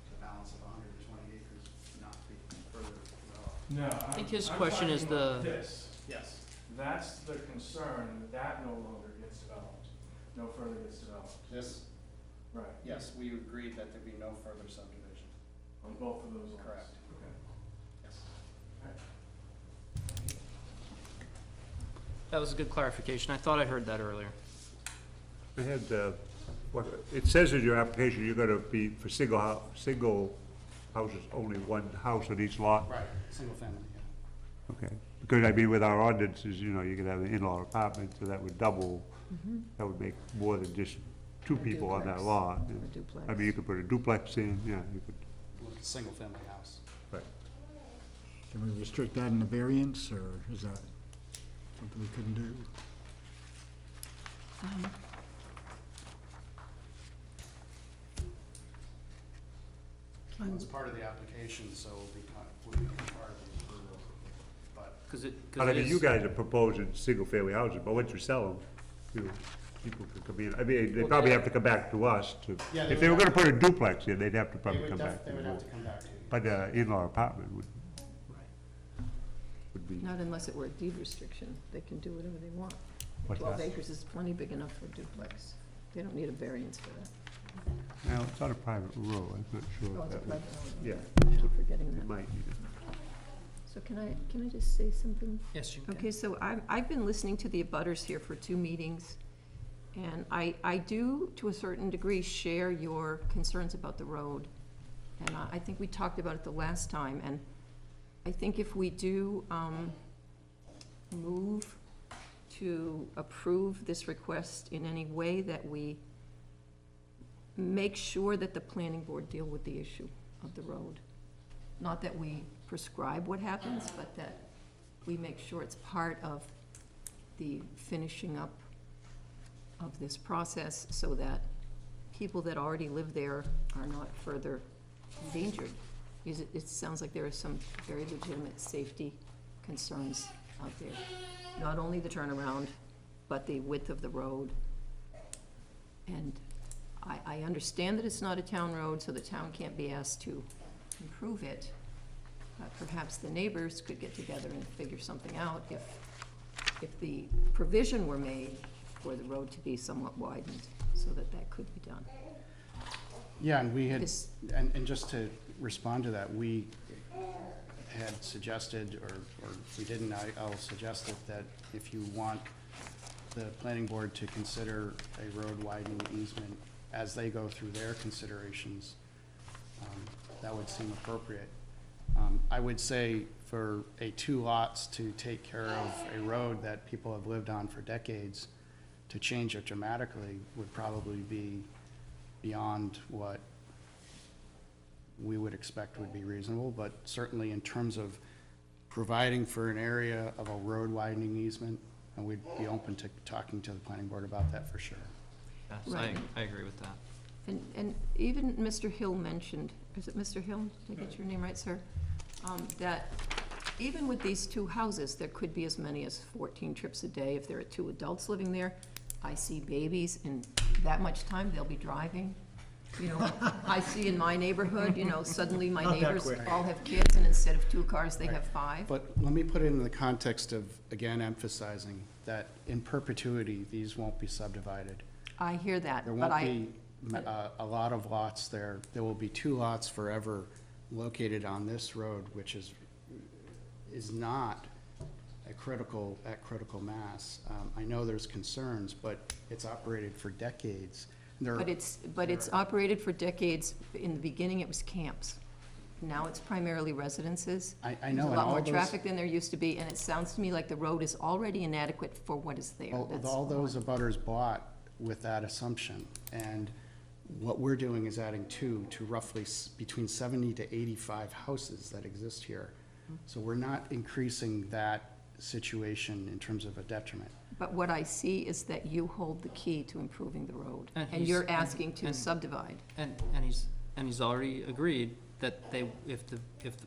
the balance of 120 acres not be further developed. No, I think his question is this. Yes. That's the concern, that no longer gets developed, no further gets developed. This, Right, yes, we agreed that there'd be no further subdivision. on both of those lots. Correct. Okay. Yes. That was a good clarification. I thought I heard that earlier. I had, it says in your application, you're gonna be for single houses, only one house on each lot? Right, single family, yeah. Okay, because I mean, with our ordinances, you know, you could have an in-law apartment, so that would double, that would make more than just two A people on that duplex. lot. Or duplex. I mean, you could put a duplex in, yeah, you could, With a single family house. right. Can we restrict that in the variance, or is that something we couldn't do? Well, it's part of the application, so would be part of the approval. But But I mean, you guys are proposing single-family houses, but once you sell them, you know, people could come in. I mean, they probably have to come back to us to, Yeah, if they were gonna put a duplex in, they'd have to they probably would come back. they to would the have to board. come back to you. But in-law apartment would be, Not unless it were a deed restriction. They can do whatever they want. what's 12 that? acres is plenty big enough for a duplex. They don't need a variance for that. Well, it's on a private road, I'm not sure Oh, if it's a that would, private road. yeah, I keep forgetting it that. might need it. So can I just say something? Yes, you can. Okay, so I've been listening to the abutters here for 2 meetings, and I do, to a certain degree, share your concerns about the road. And I think we talked about it the last time, and I think if we do move to approve this request in any way, that we make sure that the planning board deal with the issue of the road. Not that we prescribe what happens, but that we make sure it's part of the finishing up of this process, so that people that already live there are not further endangered. Because it sounds like there are some very legitimate safety concerns out there. Not only the turnaround, but the width of the road. And I understand that it's not a town road, so the town can't be asked to improve it. But perhaps the neighbors could get together and figure something out if the provision were made for the road to be somewhat widened, so that that could be done. Yeah, and we had, This- and just to respond to that, we had suggested, or if we didn't, I'll suggest it, that if you want the planning board to consider a road widening easement as they go through their considerations, that would seem appropriate. I would say for a 2 lots to take care of a road that people have lived on for decades, to change it dramatically would probably be beyond what we would expect would be reasonable, but certainly in terms of providing for an area of a road widening easement, and we'd be open to talking to the planning board about that for sure. Yes, Right. I agree with that. And even Mr. Hill mentioned, is it Mr. Hill? Did I get your name right, sir? That even with these 2 houses, there could be as many as 14 trips a day if there are 2 adults living there. I see babies, and that much time they'll be driving. You know, I see in my neighborhood, you know, suddenly my Not that neighbors quick. all have kids, and instead of 2 cars, they have 5. But let me put it in the context of, again, emphasizing that in perpetuity, these won't be subdivided. I hear that, There but won't be a lot of lots there. There will be 2 lots forever located on this road, which is not at critical mass. I know there's concerns, but it's operated for decades. There- But it's operated for decades. In the beginning, it was camps. Now it's primarily residences. I know, There's and a lot all more those- traffic than there used to be, and it sounds to me like the road is already inadequate for what is there. That's All those abutters bought with that assumption, and what we're doing is adding 2 to roughly between 70 to 85 houses that exist here. So we're not increasing that situation in terms of a detriment. But what I see is that you hold the key to improving the road, And and he's- you're asking to and- subdivide. And he's already agreed that if the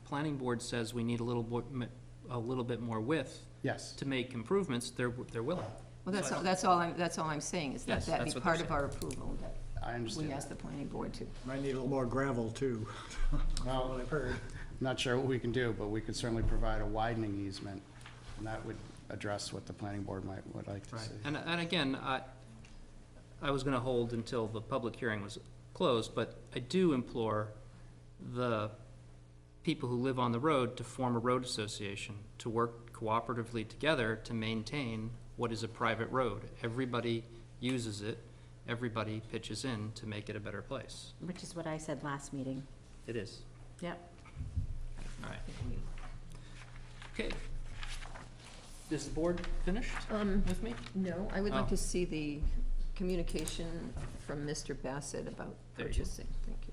planning board says we need a little bit more width Yes, to make improvements, they're willing. Well, that's all I'm saying, is that Yes, that that's be what part they're of our approval, that I we understand ask that. the planning board to. Might need a little more gravel, too. Well, What I've heard. I'm not sure what we can do, but we could certainly provide a widening easement, and that would address what the planning board would like to see. And again, I was gonna hold until the public hearing was closed, but I do implore the people who live on the road to form a road association, to work cooperatively together to maintain what is a private road. Everybody uses it, everybody pitches in to make it a better place. Which is what I said last meeting. It is. Yep. All right. Okay. Is the board finished with me? No, I would Oh. like to see the communication from Mr. Bassett about There you go. purchasing. Thank you.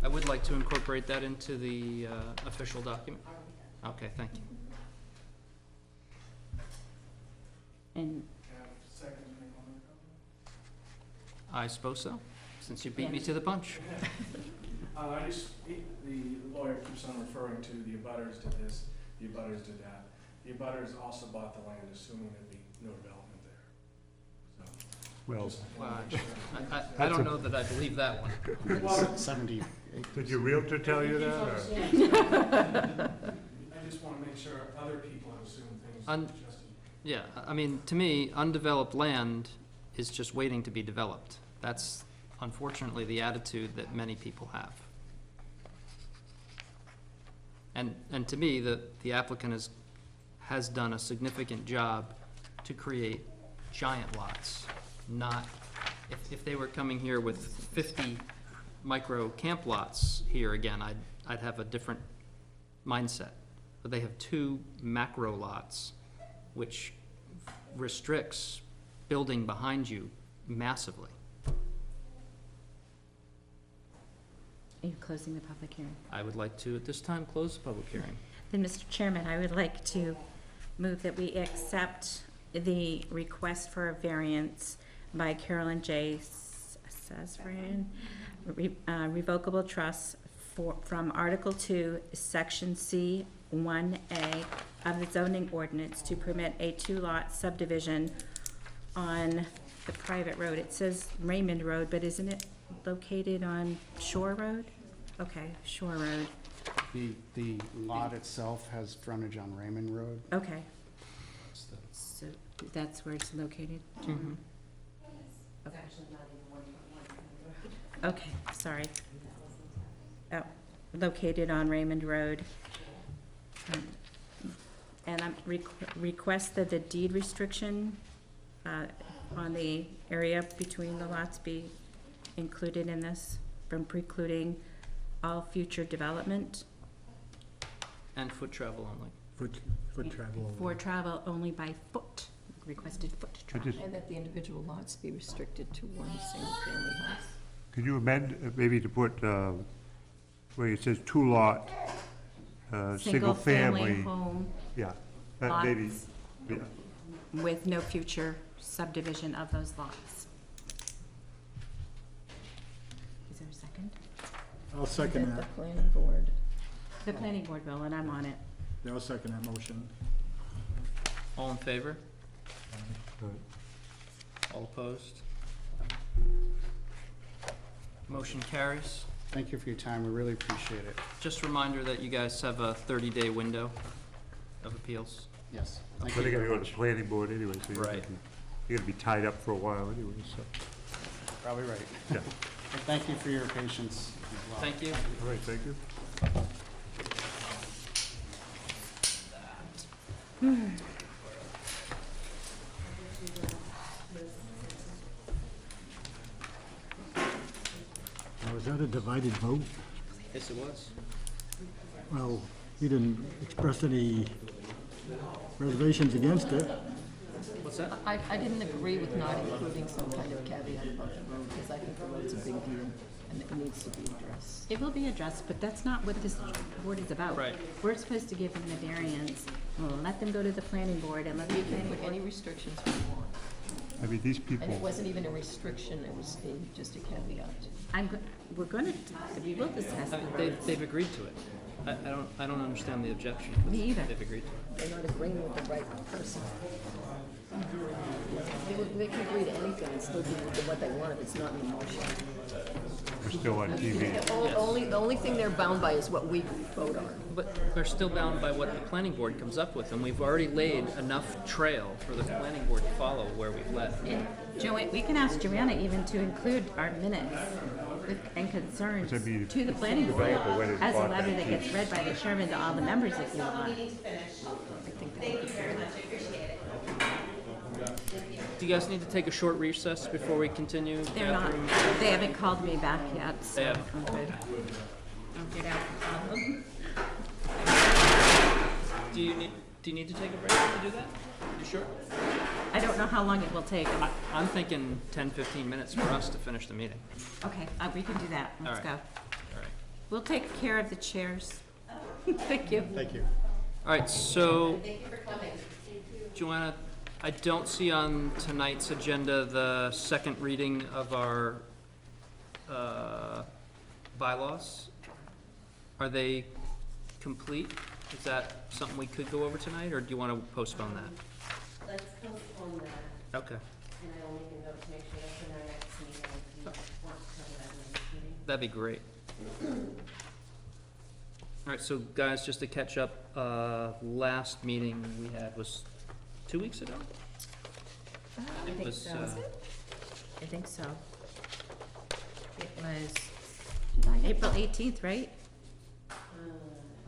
I would like to incorporate that into the official document. Okay, thank you. And I suppose so, since you beat me to the punch. The lawyer keeps on referring to the abutters did this, the abutters did that. The abutters also bought the land assuming there'd be no development there. So, Well, just Wow. wanna make sure. I don't know that I believe that one. Well, 70 did your realtor tell you that, or? I just wanna make sure other people have assumed things Un- just as. Yeah, I mean, to me, undeveloped land is just waiting to be developed. That's unfortunately the attitude that many people have. And to me, the applicant has done a significant job to create giant lots, not, if they were coming here with 50 micro camp lots here again, I'd have a different mindset. But they have 2 macro lots, which restricts building behind you massively. are you closing the public hearing? I would like to, at this time, close the public hearing. Then, Mr. Chairman, I would like to move that we accept the request for a variance by Carolyn J. Sazerain, revocable trust from Article 2, Section C 1A of the zoning ordinance to permit a 2-lot subdivision on the private road. It says Raymond Road, but isn't it located on Shore Road? Okay, Shore Road. The lot itself has frontage on Raymond Road. Okay, It's the- so that's where it's located? Mhm. Okay, sorry. Oh, located on Raymond Road. And I'm request that the deed restriction on the area between the lots be included in this, from precluding all future development And foot travel only. Foot travel. for travel only by foot, requested foot I travel. just, And that the individual lots be restricted to one single-family house. could you amend, maybe to put, where it says 2-lot, single Single-family family, home yeah, that maybe, lots yeah. with no future subdivision of those lots. Is there a second? I'll second That that. the planning board. The planning board will, and I'm on it. Yeah, I'll second that motion. All in favor? Right. All opposed? Motion carries. Thank you for your time, we really appreciate it. Just a reminder that you guys have a 30-day window of appeals. Yes, thank But you they gotta very go to much. the planning board anyway, so Right. you're gonna be tied up for a while anyway, so. Probably right. Yeah. And thank you for your patience as well. Thank you. All right, thank you. Now, is that a divided vote? Yes, it was. Well, you didn't express any reservations against it. What's that? I didn't agree with not including some kind of caveat about the road, because I think the road's a big deal, and it needs to be addressed. It will be addressed, but that's not what this board is about. Right. We're supposed to give them the variance, we'll let them go to the planning board and let the We can planning put board. any restrictions we want, I mean, these and people, it wasn't even a restriction, it was just a caveat. We're gonna, we will discuss the roads. They've agreed to it. I don't understand the objection. Me either. They've agreed to it. They're not agreeing with the right person. They can agree to anything and still do what they want if it's not in the motion. are still on TV. The only thing they're bound by is what we vote on. But they're still bound by what the planning board comes up with, and we've already laid enough trail for the planning board to follow where we've led. And Joanne, we can ask Joanna even to include our minutes and concerns Which I mean, to the planning board developer went and as a bought letter that that gets read by the chairman to all the members if you want. Do you guys need to take a short recess before we continue? They're not, Catherine? they haven't called me back yet, so. They have. I'm good. Get out the problem. Do you need to take a break to do that? You sure? I don't know how long it will take. I'm thinking 10, 15 minutes for us to finish the meeting. Okay, we can do that. Let's All go. right. All right. We'll take care of the chairs. Thank you. Thank you. All right, so. Joanna, I don't see on tonight's agenda the second reading of our bylaws. Are they complete? Is that something we could go over tonight, or do you want to postpone that? Let's postpone that, Okay, and I only can vote to make sure that's in our next meeting, if you want to cover that in the next meeting. that'd be great. All right, so guys, just to catch up, last meeting we had was 2 weeks ago? I It think was, so. I think so. It was Did I have- April 18th, right?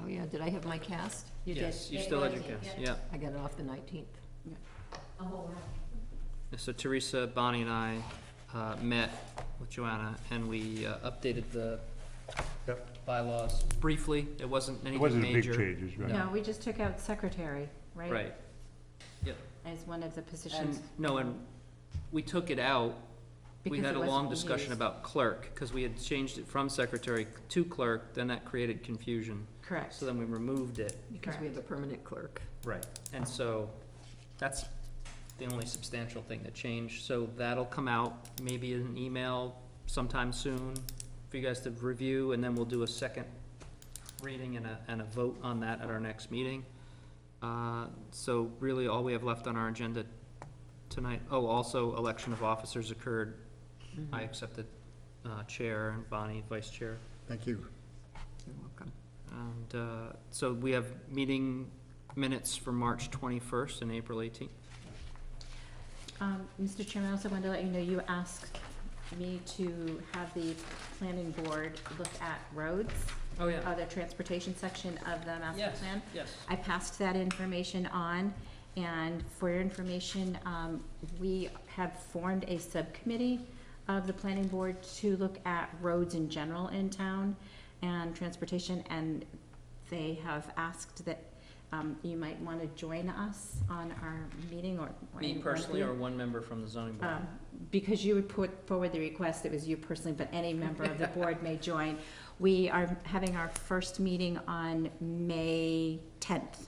Oh, yeah, did I have my cast? You did. Yes, you still had your cast, yeah. I got it off the 19th. Oh, wow. So Teresa, Bonnie, and I met with Joanna, and we updated the Yep. bylaws briefly. It wasn't It anything wasn't big major. changes, right? No, we just took out secretary, right? Right. Yep. As one of the positions. And, no, and we took it out. We because had it a long wasn't discussion used. about clerk, because we had changed it from secretary to clerk, then that created confusion. Correct. So then we removed it. Because we have a permanent clerk. Right. And so that's the only substantial thing that changed. So that'll come out maybe in an email sometime soon for you guys to review, and then we'll do a second reading and a vote on that at our next meeting. So really, all we have left on our agenda tonight, oh, also, election of officers occurred. I accepted chair, and Bonnie, vice chair. Thank you. You're welcome. And so we have meeting minutes for March 21st and April 18th. Mr. Chairman, I also wanted to let you know, you asked me to have the planning board look at roads, Oh, yeah. the transportation section of the master Yes, plan. yes. I passed that information on, and for your information, we have formed a subcommittee of the planning board to look at roads in general in town and transportation, and they have asked that you might want to join us on our meeting, or Me personally, or one member from the zoning board? because you would put forward the request, it was you personally, but any member of the board may join. We are having our first meeting on May 10th,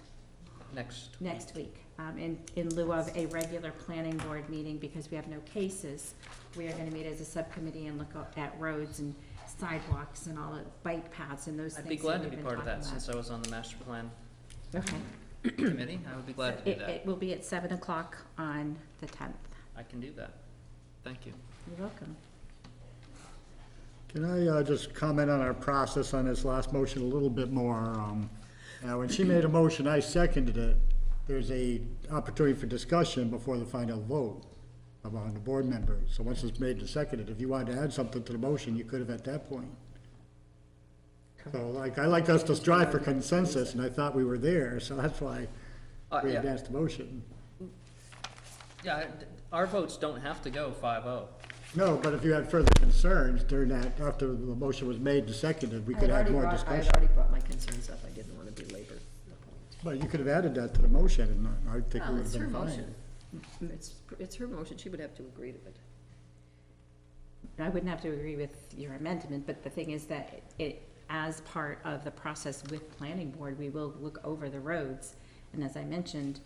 next week, in lieu of a regular planning board meeting, because we have no cases. We are going to meet as a subcommittee and look at roads and sidewalks and all the bike paths and those things. I'd be glad to we've be been part of that, talking since I was on the master plan about. Okay. committee. I would be glad to do that. It will be at 7 o'clock on the 10th. I can do that. Thank you. You're welcome. Can I just comment on our process on this last motion a little bit more? Now, when she made a motion, I seconded it. There's a opportunity for discussion before the final vote among the board members. So once it's made and seconded, if you wanted to add something to the motion, you could have at that point. So like, I like us to strive for consensus, and I thought we were there, so that's why we Yeah, advanced the motion. yeah, our votes don't have to go 5-0. No, but if you had further concerns during that, after the motion was made and seconded, we could have more I had discussion. already brought my concerns up. I didn't want to belabor the point. But you could have added that to the motion, and I think it Well, would it's have her been fine. motion. It's her motion. She would have to agree to it. I wouldn't have to agree with your amendment, but the thing is that as part of the process with planning board, we will look over the roads. And as I mentioned,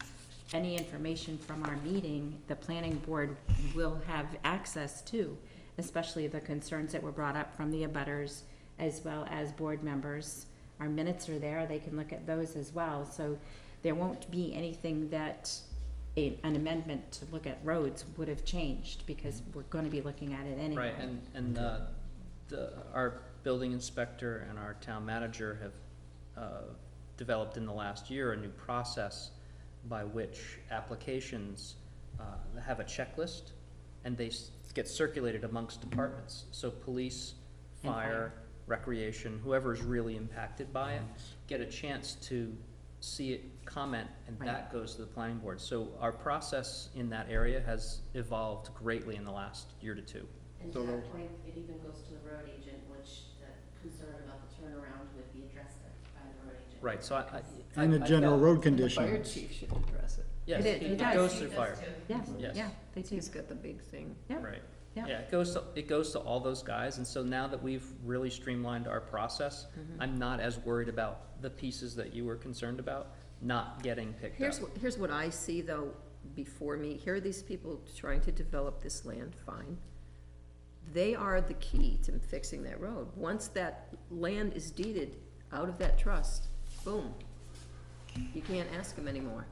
any information from our meeting, the planning board will have access to, especially the concerns that were brought up from the abutters as well as board members. Our minutes are there, they can look at those as well. So there won't be anything that an amendment to look at roads would have changed, because we're gonna be looking at it anyway. Right, and our building inspector and our town manager have developed in the last year a new process by which applications have a checklist, and they get circulated amongst departments. So police, And fire, recreation, whoever's really impacted by it, get a chance to see it, comment, and that goes to the planning board. So our process in that area has evolved greatly in the last year to two. And So to the- that point, it even goes to the road agent, which concern about the turnaround would be addressed by the road agent. Right, so And the I've general got- road The conditions. fire chief should address it. Yes, It it does. goes through fire, Yes, Yes. yeah, they do. He's got the big thing. Yep. right. Yeah. Yeah, it goes to all those guys, and so now that we've really streamlined our process, I'm not as worried about the pieces that you were concerned about not getting picked up. Here's what I see though, before me, here are these people trying to develop this land, fine. They are the key to fixing that road. Once that land is deeded out of that trust, boom, you can't ask them anymore.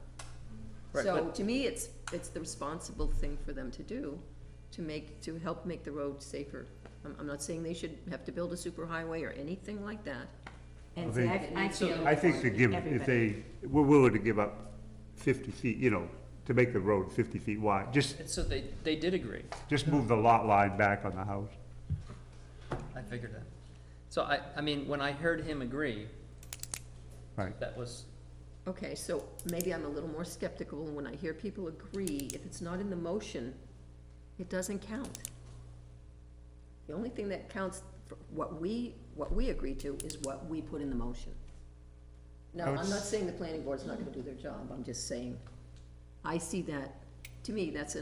Right, So, but- to me, it's the responsible thing for them to do, to help make the road safer. I'm not saying they should have to build a superhighway or anything like that. And Well, see, I feel. I think to give, if everybody- they were willing to give up 50 feet, you know, to make the road 50 feet wide, And so they did agree, just move the lot line back on the house. I figured that. So I mean, when I heard him agree, Right. that was, Okay, so maybe I'm a little more skeptical when I hear people agree, if it's not in the motion, it doesn't count. The only thing that counts for what we agree to is what we put in the motion. Now, I'm not saying the planning board's not gonna do their job, I'm just saying, I see that, to me, that's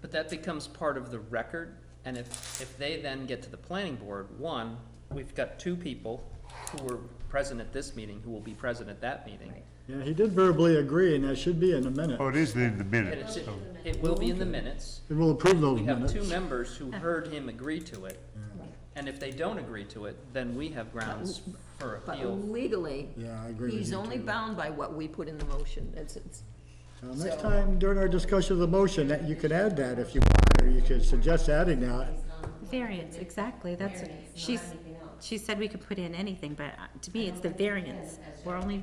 but that becomes part of the record, and if they then get to the planning board, one, we've got two people who were present at this meeting, who will be present at that meeting. Yeah, he did verbally agree, and that should be in the minute. Oh, it is in the And minutes, it's, so. it will be in the minutes. And we'll approve those We have minutes. two members who heard him agree to it, and if they don't agree to it, then we have grounds for but appeal. legally, Yeah, I agree with he's you only too. bound by what we put in the motion, it's, Next so- time during our discussion of the motion, that you could add that if you want, or you could suggest adding that. Variance, exactly, that's, Variance, not she's, anything else. she said we could put in anything, but to me, it's the variance. We're only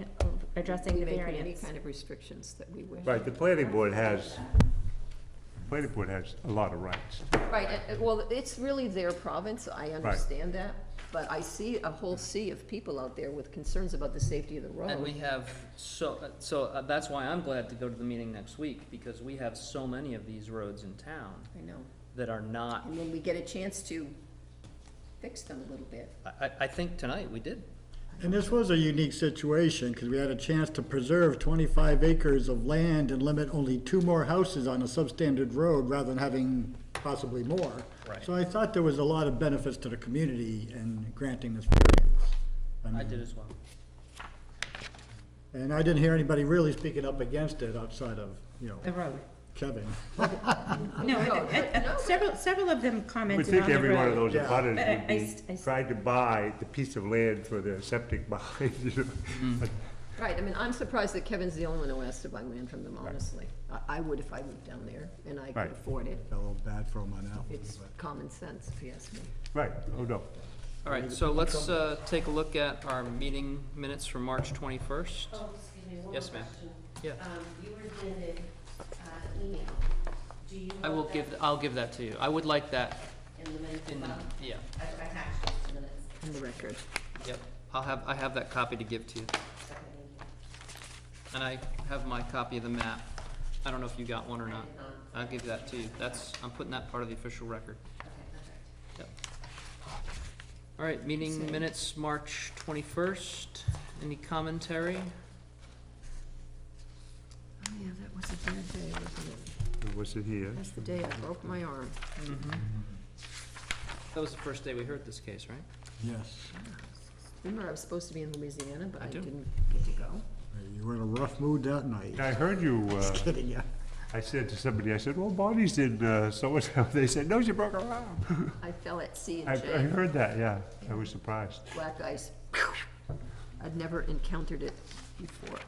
addressing we the may put any variance. kind of restrictions that we wish. Right, the planning board has a lot of rights. Right, well, it's really their province, I understand that, but I see a whole sea of people out there with concerns about the safety of the road. And we have, so that's why I'm glad to go to the meeting next week, because we have so many of these roads in town I know, that are not, and when we get a chance to fix them a little bit. I think tonight we did. And this was a unique situation, because we had a chance to preserve 25 acres of land and limit only 2 more houses on a substandard road, rather than having possibly more. Right. So I thought there was a lot of benefits to the community in granting this variance. I mean, did as well. And I didn't hear anybody really speaking up against it outside of, The road. Kevin. No, several of them We commented think on the every one of road. those Yeah. abutters But would I be trying to buy the piece of land for their septic behind, you know. But Right, I mean, I'm surprised that Kevin's the only one who asked to buy land from them, honestly. I would if I lived down there, and I could Right. afford it. Felt a little bad for him on that one. It's but- common sense, if you ask me. Right, oh, no. All right, so let's take a look at our meeting minutes from March 21st. Oh, excuse me, one more Yes, ma'am. question. Yeah. You were handed, email. Do you I will want that I'll give that to you. I would like that in the minutes in the, above? yeah, I attached it to the minutes. In the record. yep. I have that copy to give to you. Second, thank you. And I have my copy of the map. I don't know if you got one or I not. did not. I'll give that to you. I'm putting that part of the official record. Okay, perfect. Yep. All right, meeting minutes, March 21st. Any commentary? Oh, yeah, that was a bad day, wasn't it? Was it here? That's the day I broke my arm. That was the first day we heard this case, right? Yes. Remember, I was supposed to be in Louisiana, but I I do. didn't get to go. You were in a rough mood that night. I heard you, Kidding ya. I said to somebody, I said, well, Bonnie's in so-and-so. They said, no, she broke her arm. I fell at sea I in Jay, heard that, yeah. I was surprised. black ice. I'd never encountered it before.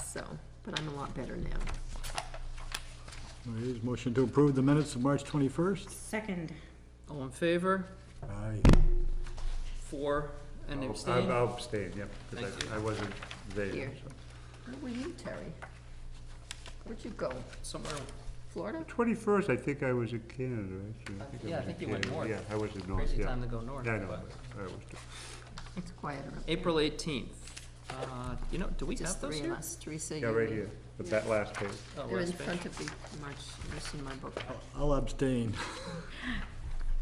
So, but I'm a lot better now. Please, motion to approve the minutes of March 21st? Second, All in favor? Aye. 4 and abstain? I'll abstain, yep, because Thank you. I wasn't there. Here. so. Where were you, Terry? Where'd you go? Somewhere, Florida? 21st, I think I was in Canada, actually. yeah, I was think in you went Canada. north. Yeah, I was in North, crazy yeah. time to go north. I know, but- I was too. It's quieter up there. April 18th. Do we Just have those three of here? us, Teresa, Yeah, you, right me. here, but that last page. Oh, They're in last page. front of the March, it's in my book. I'll abstain.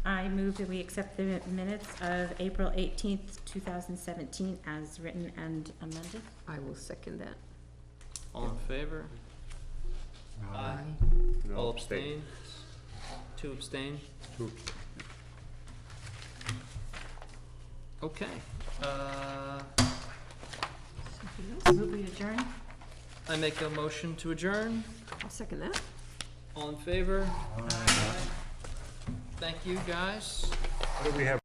I move that we accept the minutes of April 18th, 2017 as written and amended. I will second that. All in favor? Aye. No, All abstain? Two abstain? Two. Okay. Move we adjourn? I make a motion to adjourn. I'll second that. All in favor? Thank you, guys. What do we have